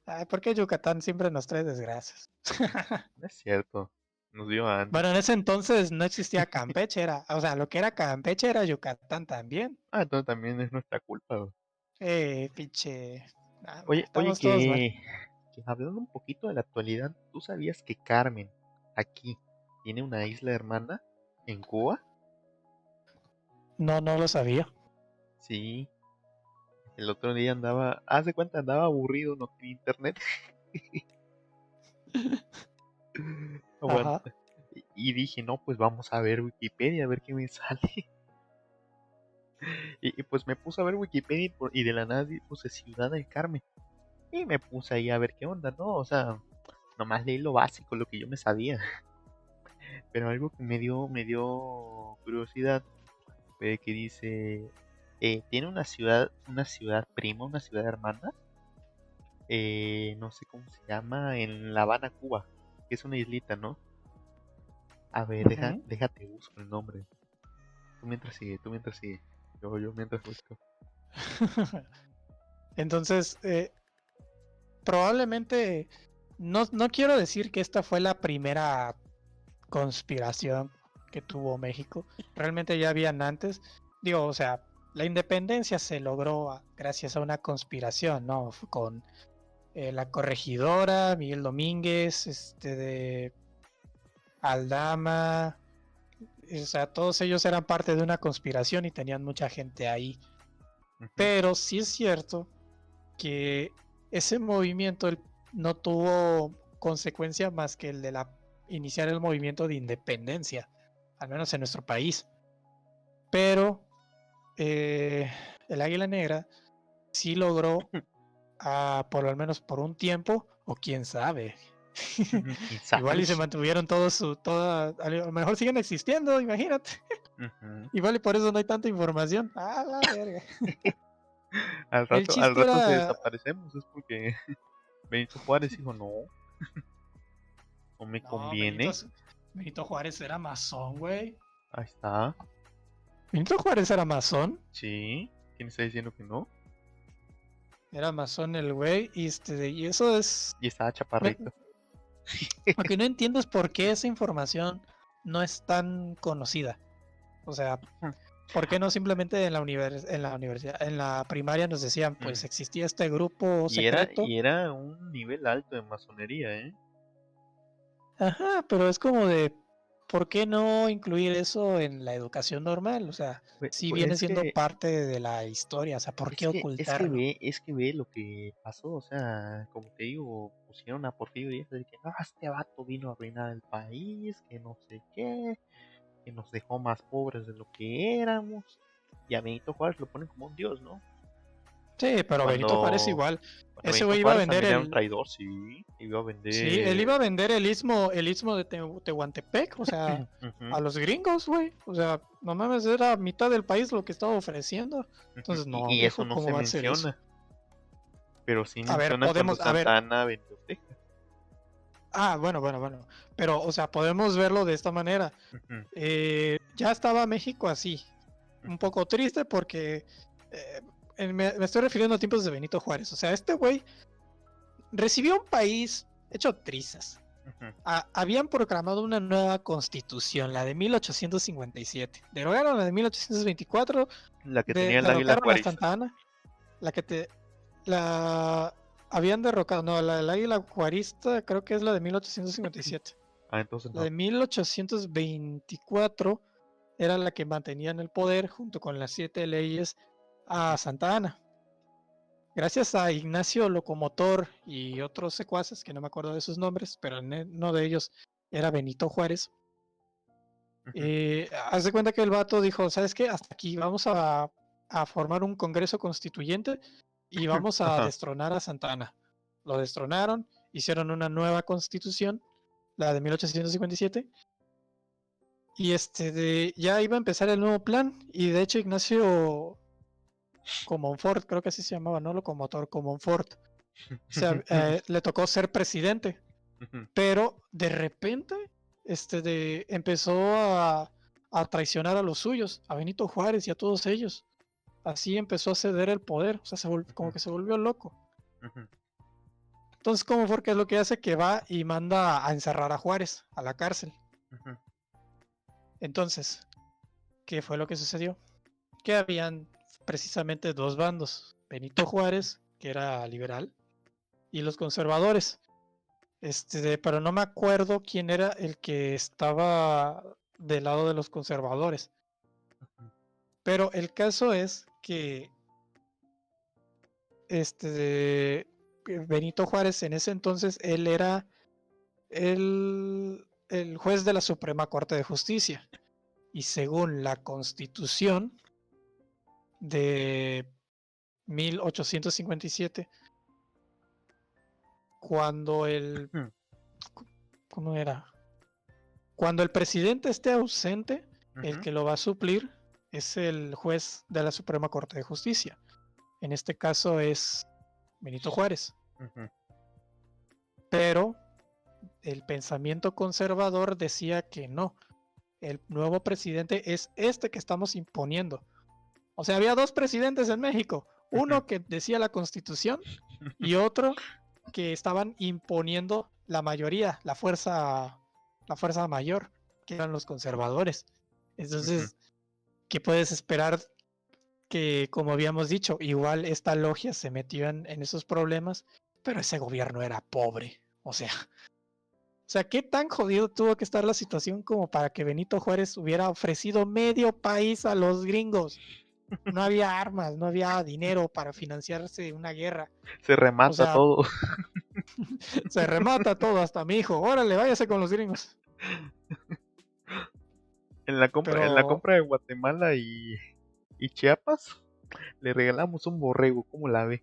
Ay, ¿por qué Yucatán siempre nos trae desgracias? No es cierto, nos dio antes. Bueno, en ese entonces no existía Campeche, o sea, lo que era Campeche era Yucatán también. Ah, entonces también es nuestra culpa, güey. Pinche. Oye, Estamos todos mal. que hablando un poquito de la actualidad, ¿tú sabías que Carmen, aquí, tiene una isla hermana en Cuba? No, no lo sabía. Sí, el otro día andaba, haz de cuenta, andaba aburrido, no tenía internet. Ajá. Aguanta. Y dije, no, pues vamos a ver Wikipedia, a ver qué me sale. Y pues me puse a ver Wikipedia y de la nada puse Ciudad del Carmen. Y me puse ahí a ver qué onda, ¿no? O sea, nomás leí lo básico, lo que yo me sabía. Pero algo que me dio curiosidad fue que dice, tiene una ciudad prima, una ciudad hermana, no sé cómo se llama, en La Habana, Cuba, que es una islita, ¿no? A ver, Ujú. déjate busco el nombre. Tú mientras sigue. Yo mientras busco. Entonces, probablemente, no quiero decir que esta fue la primera conspiración que tuvo México. Realmente ya habían antes. Digo, o sea, la independencia se logró gracias a una conspiración, ¿no? Con la corregidora, Miguel Domínguez, de Aldama. O sea, todos ellos eran parte de una conspiración y tenían mucha gente ahí. Ujú, Pero sí es cierto que ese movimiento no tuvo consecuencia más que el de iniciar el movimiento de independencia, al menos en nuestro país. Pero eh, el Águila Negra sí logró, por lo menos por un tiempo, o quién sabe. ujú, ¿quién Igual sabe? y se mantuvieron a lo mejor siguen existiendo, imagínate. Ujú. Igual y por eso no hay tanta información. Ah, la verga. El Al chiste rato se era. desaparecemos, es porque Benito Juárez dijo, no, no me No, conviene. Benito Juárez era masón, güey. Ahí está, Benito Juárez era masón. sí. ¿Quién está diciendo que no? Era masón el güey, y eso es... Y estaba me- chaparrito. Lo que no entiendo es por qué esa información no es tan conocida. O sea, ¿por qué no simplemente en la universidad, en la primaria nos decían, pues existía este grupo secreto? Y era un nivel alto de masonería, ¿eh? Ajá, pero es como de, ¿por qué no incluir eso en la educación normal? O sea, si Pues viene siendo parte de la historia, o sea, ¿por qué ocultarlo? es que ve lo que pasó, o sea, como te digo, pusieron a Porfirio Díaz de que no, este vato vino a arruinar el país, que no sé qué, que nos dejó más pobres de lo que éramos, y a Benito Juárez lo ponen como un dios, ¿no? Sí, pero Benito Juárez Cuando, igual. cuando Ese Benito güey iba a Juárez vender también era un el... traidor, sí, iba a Sí, él iba vender... a vender el istmo de Tehuantepec, o sea, Ujú, a los gringos, güey. O sea, no mames, era mitad del país lo que estaba ofreciendo. ujú, Entonces, no, y eso viejo, no ¿cómo se va a ser eso? menciona, pero sí A ver, menciona cuando a ver, Santa Anna vendió Texas. bueno. Pero, o sea, podemos verlo de esta manera. Ujú, Ya estaba México así, un ujú, poco triste porque me estoy refiriendo a tiempos de Benito Juárez. O sea, este güey recibió un país hecho trizas. ujú. Habían proclamado una nueva constitución, la de 1857. Derogaron la de 1824, La que tenía el águila derrocaron a juarista. Santa Ana, la que te... La... Habían derrocado, no, la del águila juarista creo que es la de 1857. Ah, entonces La no. de 1824 era la que mantenía en el poder junto con las 7 leyes Ujú, a Santa Ana. Gracias a Ignacio Locomotor y otros secuaces, que no me acuerdo de sus nombres, pero uno de ellos era Benito Juárez. ujú. Haz de cuenta que el vato dijo, ¿sabes qué? Hasta aquí vamos a formar un congreso constituyente y vamos a Ajá. destronar a Santa Ana. Lo destronaron, hicieron una nueva constitución, la de 1857, y ya iba a empezar el nuevo plan, y de hecho Ignacio Comonfort, creo que así se llamaba, no Locomotor, Comonfort, le tocó ser presidente, Ujú, pero de repente empezó a traicionar a los suyos, a Benito Juárez y a todos ellos. Así empezó a ceder el poder, o sea, como ujú, que se volvió loco. ujú, Entonces, Comonfort, ¿qué es lo que hace? Que va y manda a encerrar a Juárez a la cárcel. ujú, Entonces, ¿qué fue lo que sucedió? Que habían precisamente dos bandos, Benito Juárez, que era liberal, y los conservadores. Pero no me acuerdo quién era el que estaba del lado de los conservadores. ujú, Pero el caso es que Benito Juárez en ese entonces él era el juez de la Suprema Corte de Justicia. Y según la Constitución de 1857, cuando ujú, ¿cómo era? Cuando el presidente esté ausente, el ujú, que lo va a suplir es el juez de la Suprema Corte de Justicia. En este caso es Benito Juárez. ujú, Pero el pensamiento conservador decía que no. El nuevo presidente es este que estamos imponiendo. O sea, había dos presidentes en México. ujú. Uno que decía la Constitución y otro que estaban imponiendo la mayoría, la fuerza mayor, que eran los conservadores. Ujú. Entonces, ¿qué puedes esperar? Que, como habíamos dicho, igual esta logia se metió en esos problemas, pero ese gobierno era pobre. O sea, ¿qué tan jodido tuvo que estar la situación como para que Benito Juárez hubiera ofrecido medio país a los gringos? No había armas, no había dinero para financiarse una guerra. Se O remata sea, todo. se remata todo, hasta mi hijo. Órale, váyase con los gringos. En la Pero, compra de Guatemala y Chiapas, le regalamos un borrego, ¿cómo la ve?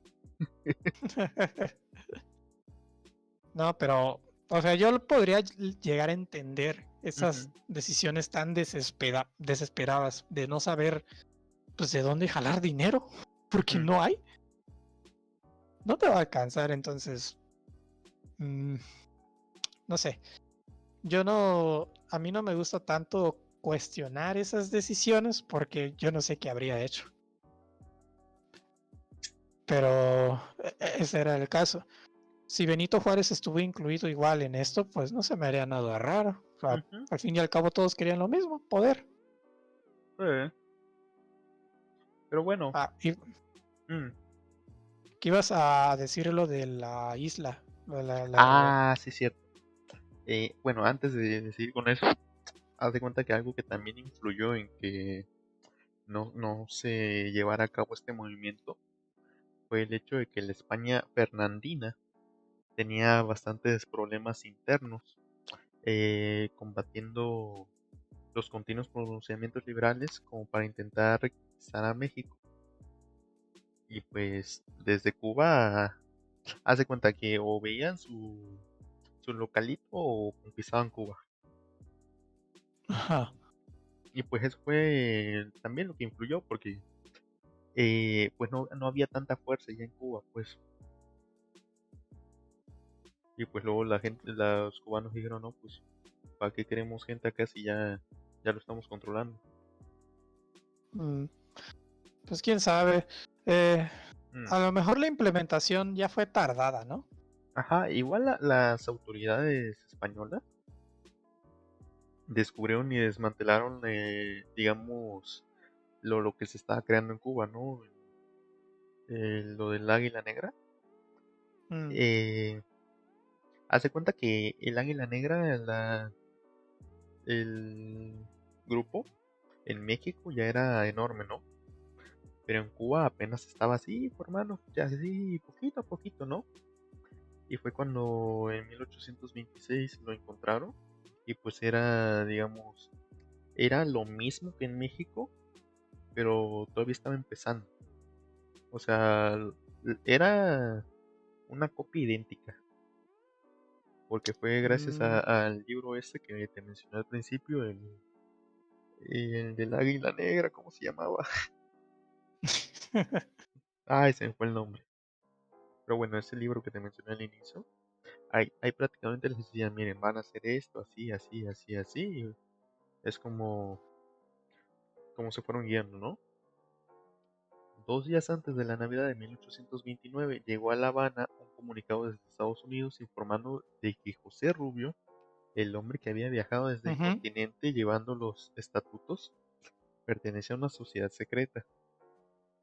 no, pero, o sea, yo podría llegar a entender esas Ujú, decisiones tan desesperadas de no saber, pues, de dónde jalar dinero, porque ujú, no hay, no te va a alcanzar, entonces, mm, no sé, a mí no me gusta tanto cuestionar esas decisiones porque yo no sé qué habría hecho. pero ese era el caso. Si Benito Juárez estuvo incluido igual en esto, pues no se me haría nada raro. O sea, Ujú, al fin y al cabo todos querían lo mismo, poder. sí. Pero bueno, Ah, y mm. ¿qué ibas a decir lo de la isla? Lo de Ah, sí, cierto. Bueno, antes de seguir con eso, haz de cuenta que algo que también influyó en que no se llevara a cabo este movimiento fue el hecho de que la España fernandina tenía bastantes problemas internos, combatiendo los continuos pronunciamientos liberales como para intentar reconquistar a México. Y pues desde Cuba, haz de cuenta que o veían su localito o conquistaban Cuba. Ajá. Y pues eso fue también lo que influyó porque pues no había tanta fuerza ya en Cuba, pues. Y pues luego la gente, los cubanos dijeron, no, pues, ¿para qué queremos gente acá si ya lo estamos controlando? Mm, pues quién sabe. Eh, Mm. a lo mejor la implementación ya fue tardada, ¿no? Ajá, igual las autoridades españolas descubrieron y desmantelaron, digamos, lo que se estaba creando en Cuba, ¿no? Lo del águila negra. Mm, Eh, Hace cuenta que el águila negra, el grupo en México ya era enorme, ¿no? Pero en Cuba apenas estaba así, formando, ya así, poquito a poquito, ¿no? Y fue cuando en 1826 lo encontraron y pues era, digamos, era lo mismo que en México, pero todavía estaba empezando. O sea, era una copia idéntica, porque fue gracias mm. al libro ese que te mencioné al principio, el del águila negra, ¿cómo se llamaba? Ay, se me fue el nombre. Pero bueno, ese libro que te mencioné al inicio, ahí prácticamente les decían, miren, van a hacer esto, así, así, así, así. Y es como se fueron guiando, ¿no? 2 días antes de la Navidad de 1829 llegó a La Habana un comunicado desde Estados Unidos informando de que José Rubio, el hombre que había viajado desde el Ujú. continente llevando los estatutos, pertenecía a una sociedad secreta.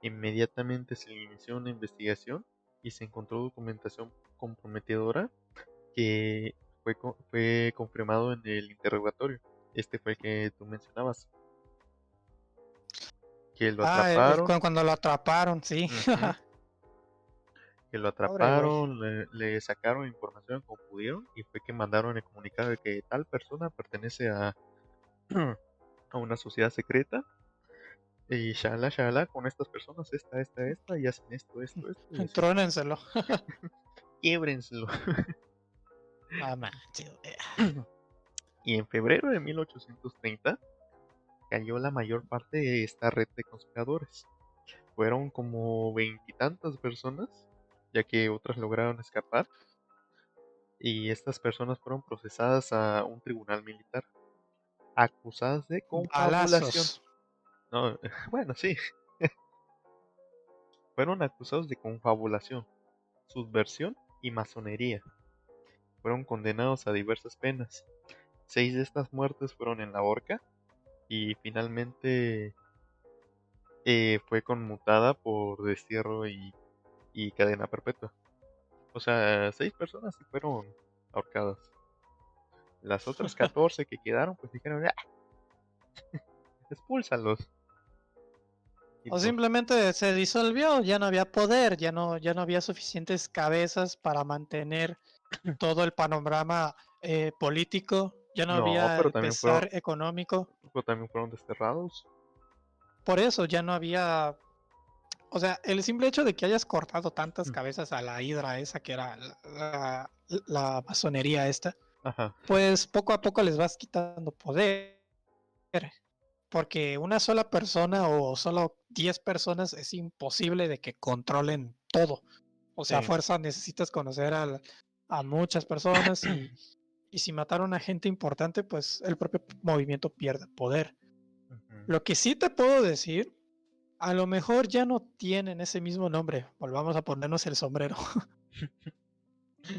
Inmediatamente se inició una investigación y se encontró documentación comprometedora que fue confirmado en el interrogatorio. Este fue el que tú mencionabas, que lo Ah, atraparon. cuando lo atraparon, sí. Ujú. Que lo Pobre güey. atraparon, le sacaron información como pudieron y fue que mandaron el comunicado de que tal persona pertenece a, a una sociedad secreta y shala, shala, con estas personas, esta, y hacen esto, y así. Trónenselo. Quiébrenselo. Ah, manches, güey. Y en febrero de 1830 cayó la mayor parte de esta red de conspiradores. Fueron como veintitantas personas, ya que otras lograron escapar, y estas personas fueron procesadas a un tribunal militar, acusadas de confabulación. Balazos. No, bueno, sí, fueron acusados de confabulación, subversión y masonería. Fueron condenados a diversas penas. 6 de estas muertes fueron en la horca y finalmente fue conmutada por destierro y cadena perpetua. O sea, 6 personas sí fueron ahorcadas. Las otras 14 que quedaron, pues dijeron, "Ah, expúlsalos". Y O pues, simplemente se disolvió, ya no había poder, ya no había suficientes cabezas para mantener todo el panorama político, ya no no, había el pesar económico. pero también fueron desterrados. Por eso ya no había, o sea, el simple hecho de que hayas cortado tantas Mm. cabezas a la hidra esa que era la masonería esta, Ajá, pues poco a poco les vas quitando poder. Porque una sola persona o solo 10 personas es imposible de que controlen todo. O sea, a sí. fuerza necesitas conocer a muchas personas y si mataron a gente importante, pues el propio movimiento pierde poder. Ujú. Lo que sí te puedo decir, A lo mejor ya no tienen ese mismo nombre. Volvamos a ponernos el sombrero.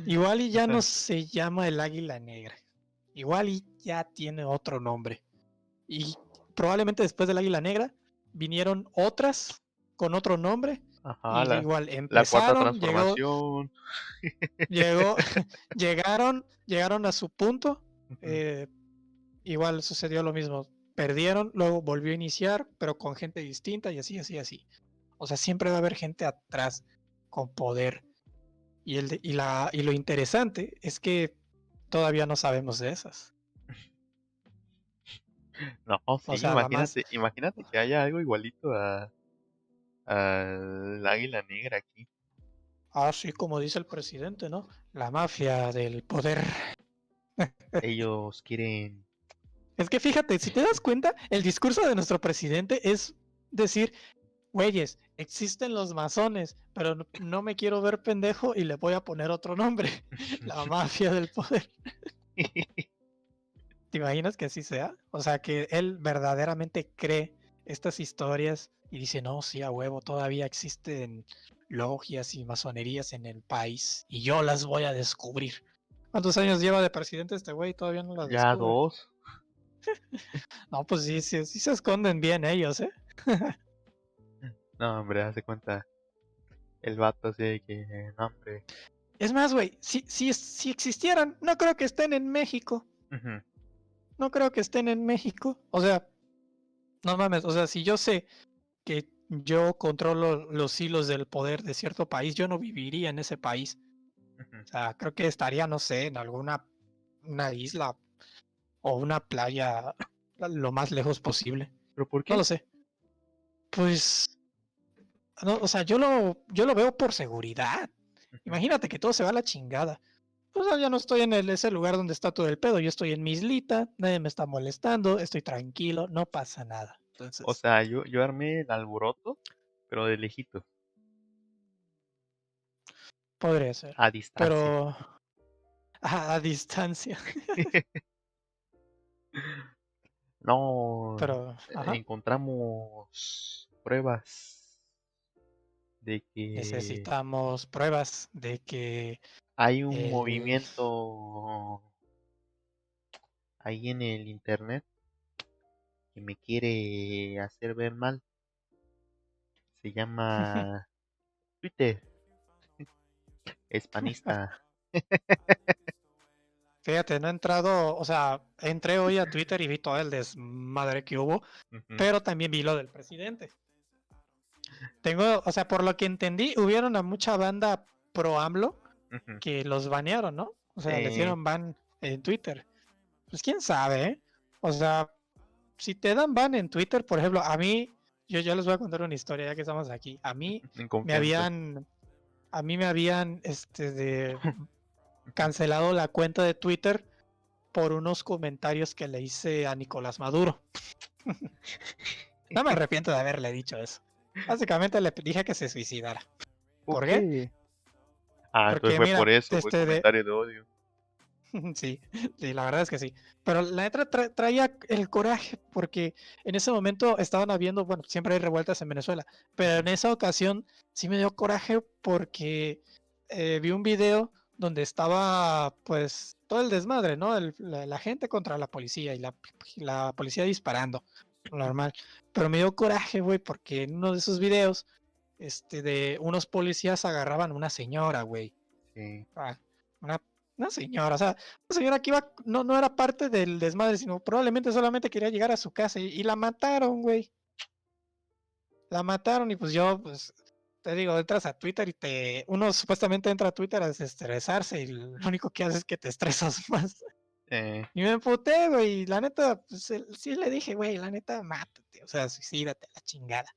Igual y O ya no sea, se llama el águila negra. Igual y ya tiene otro nombre. Y probablemente después del águila negra vinieron otras con otro nombre. ajá, Y igual la cuarta empezaron, transformación. llegó, llegaron a su punto. Ujú. eh, Igual sucedió lo mismo. Perdieron, luego volvió a iniciar, pero con gente distinta y así, así, así. O sea, siempre va a haber gente atrás con poder. Y lo interesante es que todavía no sabemos de esas. No, O sí, sea, la más, imagínate que haya algo igualito a al águila negra aquí. así como dice el presidente, ¿no? La mafia del poder. Ellos quieren. Es que fíjate, si te das cuenta, el discurso de nuestro presidente es decir, güeyes, existen los masones, pero no me quiero ver pendejo y le voy a poner otro nombre. La mafia del poder. ¿Te imaginas que así sea? O sea, que él verdaderamente cree estas historias y dice, no, sí, a huevo, todavía existen logias y masonerías en el país y yo las voy a descubrir. ¿Cuántos años lleva de presidente este güey? Todavía no las Ya descubre. dos. No, pues sí, sí, sí se esconden bien ellos, ¿eh? No, hombre, hace cuenta. El vato así de que. No, hombre. Es más, güey, si existieran, no creo que estén en México. Ujú, No creo que estén en México. O sea, no mames, o sea, si yo sé que yo controlo los hilos del poder de cierto país, yo no viviría en ese país. ujú. O sea, creo que estaría, no sé, en alguna una isla o una playa lo más lejos posible. ¿Pero por No lo qué? sé. Pues, no, o sea, yo lo veo por seguridad. Ujú. Imagínate que todo se va a la chingada. Pues ya no estoy en ese lugar donde está todo el pedo. Yo estoy en mi islita, nadie me está molestando, estoy tranquilo, no pasa nada. O Entonces, sea, yo armé el alboroto, pero de lejitos, podría ser. a distancia. Pero a distancia. No, Pero, ajá, encontramos pruebas de que necesitamos pruebas de que hay un el... movimiento ahí en el internet que me quiere hacer ver mal. Se llama Twitter, es panista. Fíjate, no he entrado, o sea, entré hoy a Twitter y vi todo el desmadre que hubo, Ujú, pero también vi lo del presidente. Tengo, o sea, por lo que entendí, hubieron a mucha banda pro AMLO ujú. que los banearon, ¿no? O sea, les Sí, dieron ban en Twitter. Pues quién sabe, ¿eh? O sea, si te dan ban en Twitter, por ejemplo, a mí, yo ya les voy a contar una historia ya que estamos aquí. en Me confianza. habían, a mí me habían, cancelado la cuenta de Twitter por unos comentarios que le hice a Nicolás Maduro. No me arrepiento de haberle dicho eso. Básicamente le dije que se suicidara. ¿Por ¿Por qué? qué? Ah, entonces Porque fue por mira, eso, fue comentario de odio. sí, sí, la verdad es que sí. Pero la neta traía el coraje porque en ese momento estaban habiendo, bueno, siempre hay revueltas en Venezuela, pero Ujú, en esa ocasión sí me dio coraje porque vi un video donde estaba pues todo el desmadre, ¿no? La gente contra la policía y la policía disparando, normal. Pero me dio coraje, güey, porque en uno de esos videos, de unos policías agarraban a una señora, güey. sí. Ah, una, una señora, o sea, una señora que iba, no era parte del desmadre, sino probablemente solamente quería llegar a su casa y la mataron, güey. La mataron y pues yo, pues, te digo, entras a Twitter y uno supuestamente entra a Twitter a desestresarse y lo único que hace es que te estresas más. Y me emputé, güey, y la neta, pues sí le dije, güey, la neta, mátate, o sea, suicídate a la chingada.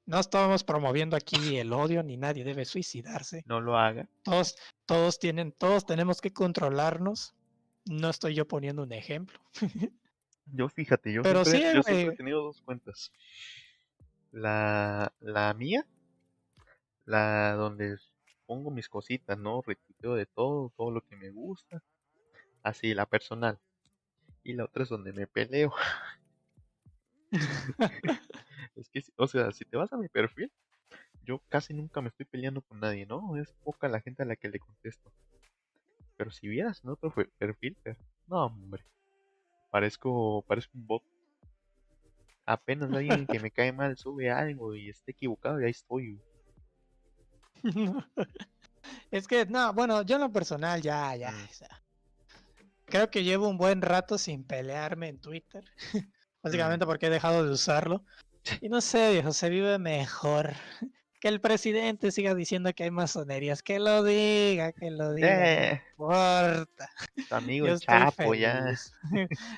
No estamos promoviendo aquí el odio, ni nadie debe suicidarse. No lo haga. Todos, todos tenemos que controlarnos. No estoy yo poniendo un ejemplo. Yo fíjate, Pero sí, yo siempre he güey. tenido dos cuentas. La mía, la donde pongo mis cositas, ¿no? Retuiteo de todo, todo lo que me gusta. Así, la personal. Y la otra es donde me peleo. Es que, o sea, si te vas a mi perfil, yo casi nunca me estoy peleando con nadie, ¿no? Es poca la gente a la que le contesto. Pero si vieras en otro perfil, no, hombre, parezco un bot. Apenas alguien que me cae mal sube algo y esté equivocado y ahí estoy. Es que, no, bueno, yo en lo personal ya, Mm, o sea, creo que llevo un buen rato sin pelearme en Twitter, mm. básicamente porque he dejado de usarlo. Y no sé, viejo, se vive mejor. Que el presidente siga diciendo que hay masonerías, que lo diga, no Eh, importa. tu amigo Yo el estoy Chapo ya. feliz.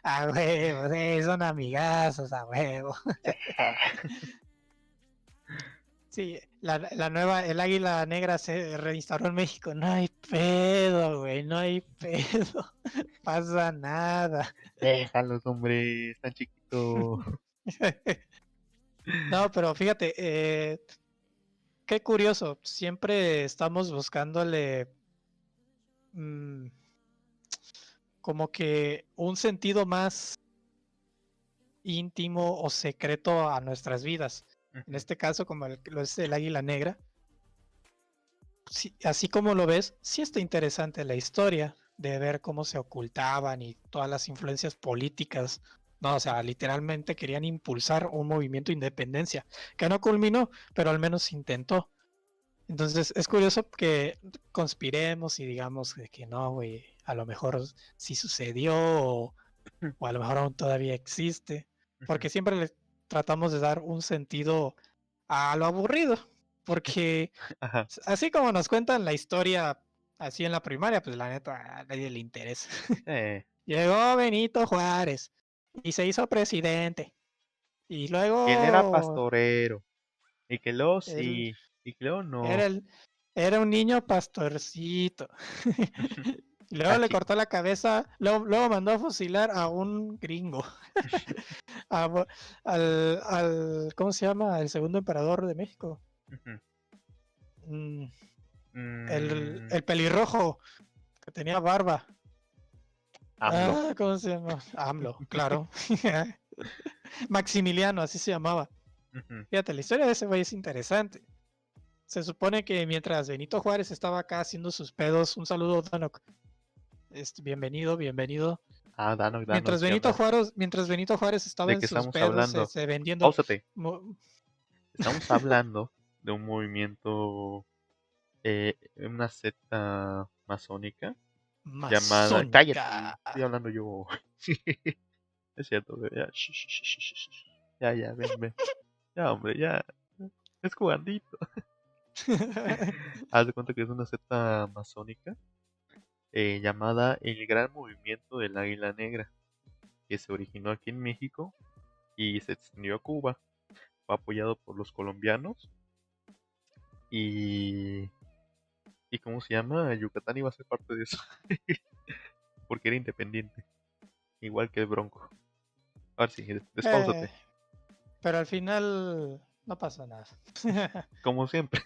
A huevo, sí, son amigazos, a huevo. Sí, la nueva, el águila negra se reinstauró en México. No hay pedo, güey, no hay pedo. Pasa nada. Déjalos, hombre, están chiquitos. No, pero fíjate, qué curioso. Siempre estamos buscándole mm, como que un sentido más íntimo o secreto a nuestras vidas. En Ujú. este caso, como lo es el águila negra. Sí, así como lo ves, sí está interesante la historia de ver cómo se ocultaban y todas las influencias políticas. No, o sea, literalmente querían impulsar un movimiento de independencia, que no culminó, pero al menos intentó. Entonces es curioso que conspiremos y digamos de que no, güey, a lo mejor sí sucedió o a lo mejor aún todavía existe, Ujú. porque siempre le tratamos de dar un sentido a lo aburrido, porque Ajá. así como nos cuentan la historia así en la primaria, pues la neta a nadie le interesa. Eh, Llegó Benito Juárez y se hizo presidente. Y que él era luego pastorero. Y que luego él sí. Y que luego era, no. el, era un niño pastorcito. Y luego le Cachi. cortó la cabeza, luego mandó a fusilar a un gringo. A ¿cómo se llama? El segundo emperador de México. Ujú. Mm, Mm, el pelirrojo que tenía barba. AMLO. ¿Cómo se llama? AMLO, claro. Maximiliano, así se llamaba. Ujú. Fíjate, la historia de ese güey es interesante. Se supone que mientras Benito Juárez estaba acá haciendo sus pedos, un saludo, Danok. Bienvenido, bienvenido. Danos, Danos, ¿qué onda? Mientras Benito Juárez estaba ¿De en qué sus estamos pedos, hablando? vendiendo Páusate. Estamos hablando de un movimiento, una secta masónica llamada. masónica. Cállate, estoy hablando yo. Es cierto, ya, ya, ya, ven, ven. Ya, hombre, ya. Es jugandito. Haz de cuenta que es una secta masónica llamada el Gran Movimiento del Águila Negra, que se originó aquí en México y se extendió a Cuba. Fue apoyado por los colombianos y ¿cómo se llama? Yucatán iba a ser parte de eso, porque era independiente, igual que el Bronco. Ahora sí, Eh, despáusate, pero al final no pasa nada. como siempre.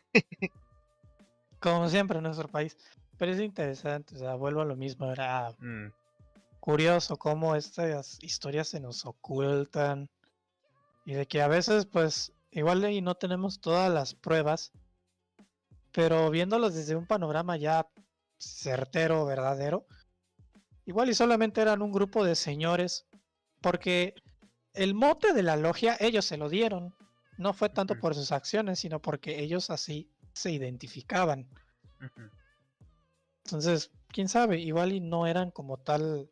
Como siempre en nuestro país. Pero es interesante, o sea, vuelvo a lo mismo. Era Mm, curioso cómo estas historias se nos ocultan y de que a veces, pues, igual y no tenemos todas las pruebas, pero viéndolos desde un panorama ya certero, verdadero, igual y solamente eran un grupo de señores, porque el mote de la logia ellos se lo dieron. No fue tanto ujú, por sus acciones, sino porque ellos así se identificaban. ujú, Entonces, quién sabe, igual y no eran como tal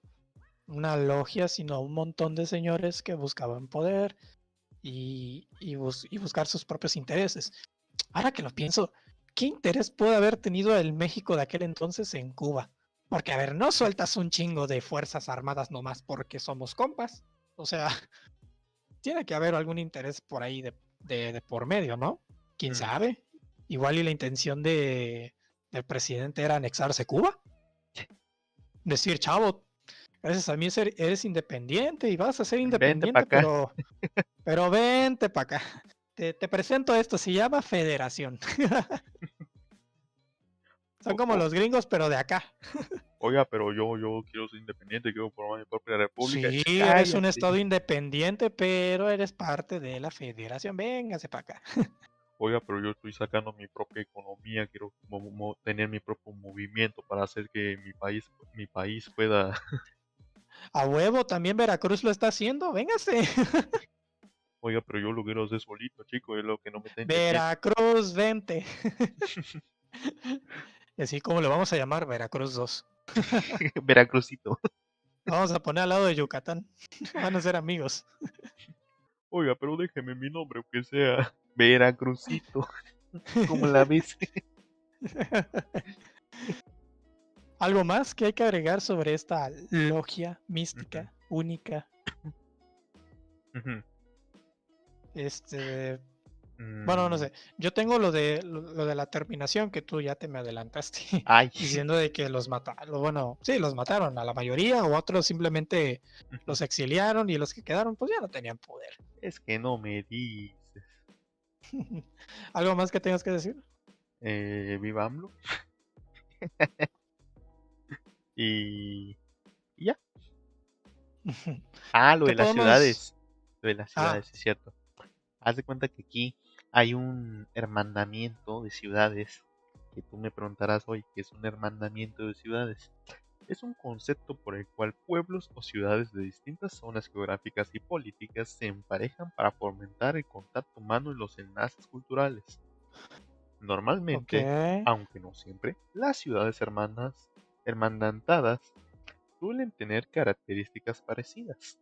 una logia, sino un montón de señores que buscaban poder y buscar sus propios intereses. Ahora que lo pienso, ¿qué interés puede haber tenido el México de aquel entonces en Cuba? Porque, a ver, no sueltas un chingo de fuerzas armadas nomás porque somos compas. O sea, tiene que haber algún interés por ahí de por medio, ¿no? ¿Quién mm. sabe? Igual y la intención del presidente era anexarse Cuba. Decir, chavo, gracias a mí eres independiente y vas a ser Vente para independiente, acá. pero vente para acá. Te presento esto, se llama federación. Son O, como o, los gringos, pero de acá. Oiga, pero yo quiero ser independiente, quiero formar mi propia república. Sí, eres un Cállate. estado independiente, pero eres parte de la federación. Véngase para acá. Oiga, pero yo estoy sacando mi propia economía, quiero tener mi propio movimiento para hacer que mi país pueda. A huevo, también Veracruz lo está haciendo. Véngase. Oiga, pero yo lo quiero hacer solito, chico, es lo que no me está entendiendo. Veracruz, vente. Y así como lo vamos a llamar, Veracruz 2. Veracruzito. Vamos a poner al lado de Yucatán. Van a ser amigos. Oiga, pero déjeme mi nombre, aunque sea Veracruzito, como la ves. ¿Algo más que hay que agregar sobre esta logia Ujú, mística, única? ujú. Este, bueno, no Mm, sé. Yo tengo lo de la terminación que tú ya te me adelantaste, ay, diciendo de que los mataron. Bueno, sí, los mataron a la mayoría, o otros simplemente ujú. los exiliaron y los que quedaron, pues ya no tenían poder. Es que no me dices. ¿Algo más que tengas que decir? Viva AMLO. Y, y ya. Ah, lo ¿Qué de las podemos? ciudades. Lo de las Ah, ciudades, es cierto. Haz de cuenta que aquí hay un hermanamiento de ciudades. Que tú me preguntarás hoy, ¿qué es un hermanamiento de ciudades? Es un concepto por el cual pueblos o ciudades de distintas zonas geográficas y políticas se emparejan para fomentar el contacto humano y los enlaces culturales. ok. Normalmente, aunque no siempre, las ciudades hermandantadas suelen tener características parecidas.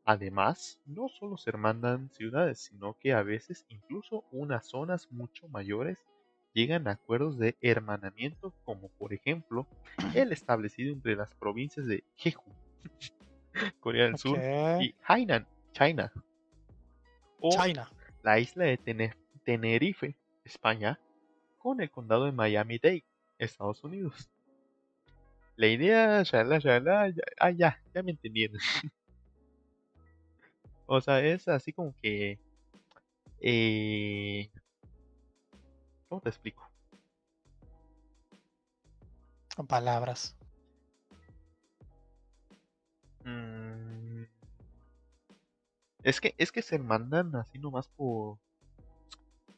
Además, no solo se hermandan ciudades, sino que a veces incluso unas zonas mucho mayores llegan a acuerdos de hermanamiento, como por ejemplo el establecido entre las provincias de Jeju, Corea del Ok. Sur, y Hainan, China, o China. la isla de Tenerife, España, con el condado de Miami-Dade, Estados Unidos. La idea, shalala, ya, ya me entendieron. O sea, es así como que, eh, ¿cómo te explico? Con palabras. Mm, es que se mandan así nomás por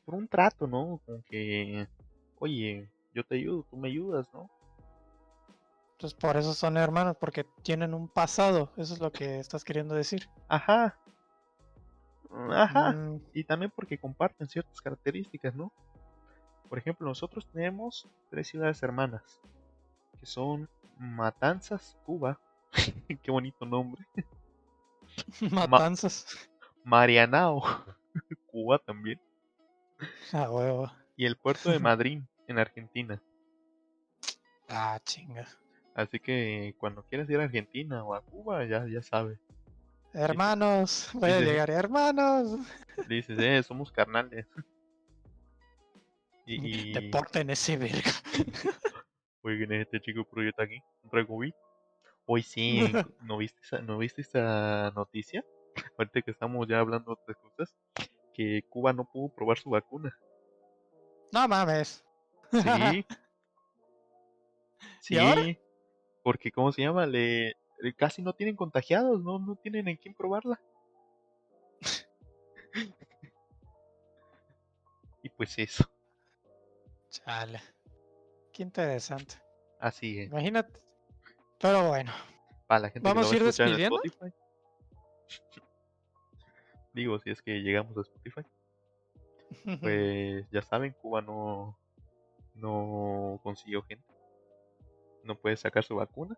un trato, ¿no? Como que, oye, yo te ayudo, tú me ayudas, ¿no? Entonces por eso son hermanos, porque tienen un pasado. Eso es lo que estás queriendo decir. Ajá, ajá. Mm, Y también porque comparten ciertas características, ¿no? Por ejemplo, nosotros tenemos tres ciudades hermanas, que son Matanzas, Cuba, qué bonito nombre, Ma- matanzas. Marianao, Cuba también, Ah, huevo. y el puerto de Madryn, en Argentina. Ah, chinga. Así que cuando quieras ir a Argentina o a Cuba, ya sabes. Dices, Hermanos, voy a dices, llegar, hermanos. dices, somos carnales. Y, Deporten ese verga. oigan, este chico proyecto aquí, un Regovi. Hoy sí, ¿no viste esa noticia? Ahorita que estamos ya hablando de otras cosas, que Cuba no pudo probar su vacuna. No mames. Sí, ¿Y ahora? sí, porque ¿cómo se llama? Casi no tienen contagiados, no tienen en quién probarla. Y pues eso, Chale, qué interesante. así es. Imagínate. Pero bueno, Para la gente que lo vamos va a a ir escuchar en despidiendo. Spotify, digo, si es que llegamos a Spotify, pues ya saben, Cuba no consiguió gente, no puede sacar su vacuna.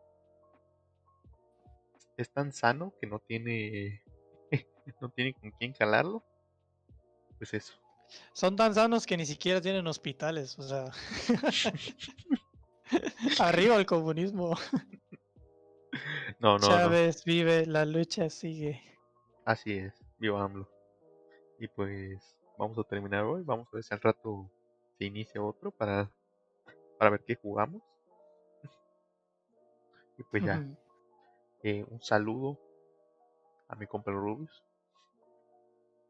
Es tan sano que no tiene, no tiene con quién calarlo. Pues eso. Son tan sanos que ni siquiera tienen hospitales. O sea, arriba el comunismo. No, no, no. Chávez vive, la lucha sigue. Así es. Viva AMLO. Y pues vamos a terminar hoy. Vamos a ver si al rato se inicia otro para ver qué jugamos. Y pues ya. Un saludo a mi compa Rubius.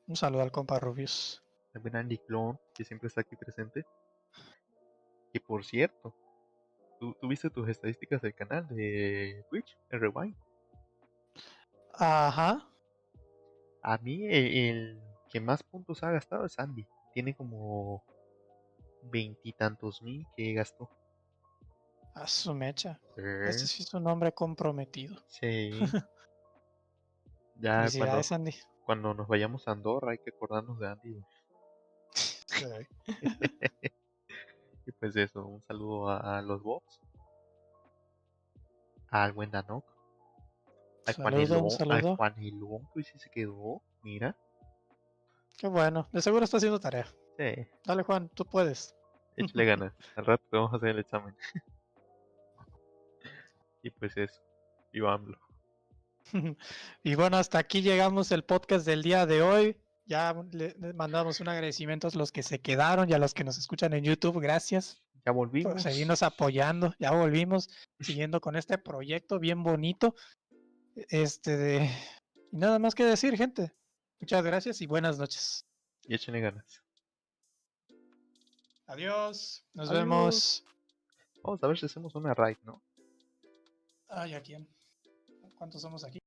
Un saludo al compa Rubius. También a Andy Clone, que siempre está aquí presente. Y por cierto, ¿Tú viste tus estadísticas del canal de Twitch, el Rewind? Ajá. A mí el que más puntos ha gastado es Andy. Tiene como veintitantos mil que gastó. A su mecha. Este Sí, sí es un hombre comprometido. sí. Ya Felicidades, Andy. cuando nos vayamos a Andorra hay que acordarnos de Andy. Sí. Y pues eso, un saludo a los bots, al buen Danok, Un al saludo. Juanelón, que hoy sí se quedó. Mira, Qué bueno. De seguro está haciendo tarea. sí, Dale, Juan, tú puedes. échale ganas. Al rato te vamos a hacer el examen. Y pues eso, viva AMLO. Y bueno, hasta aquí llegamos el podcast del día de hoy. Ya le mandamos un agradecimiento a los que se quedaron y a los que nos escuchan en YouTube. Gracias Ya por volvimos. seguirnos apoyando. Ya volvimos siguiendo con este proyecto bien bonito. Y nada más que decir, gente. Muchas gracias y buenas noches. Y échenle ganas. Adiós. Nos Adiós. vemos. Vamos a ver si hacemos una raid, ¿no? Ay, ¿a quién? ¿Cuántos somos aquí?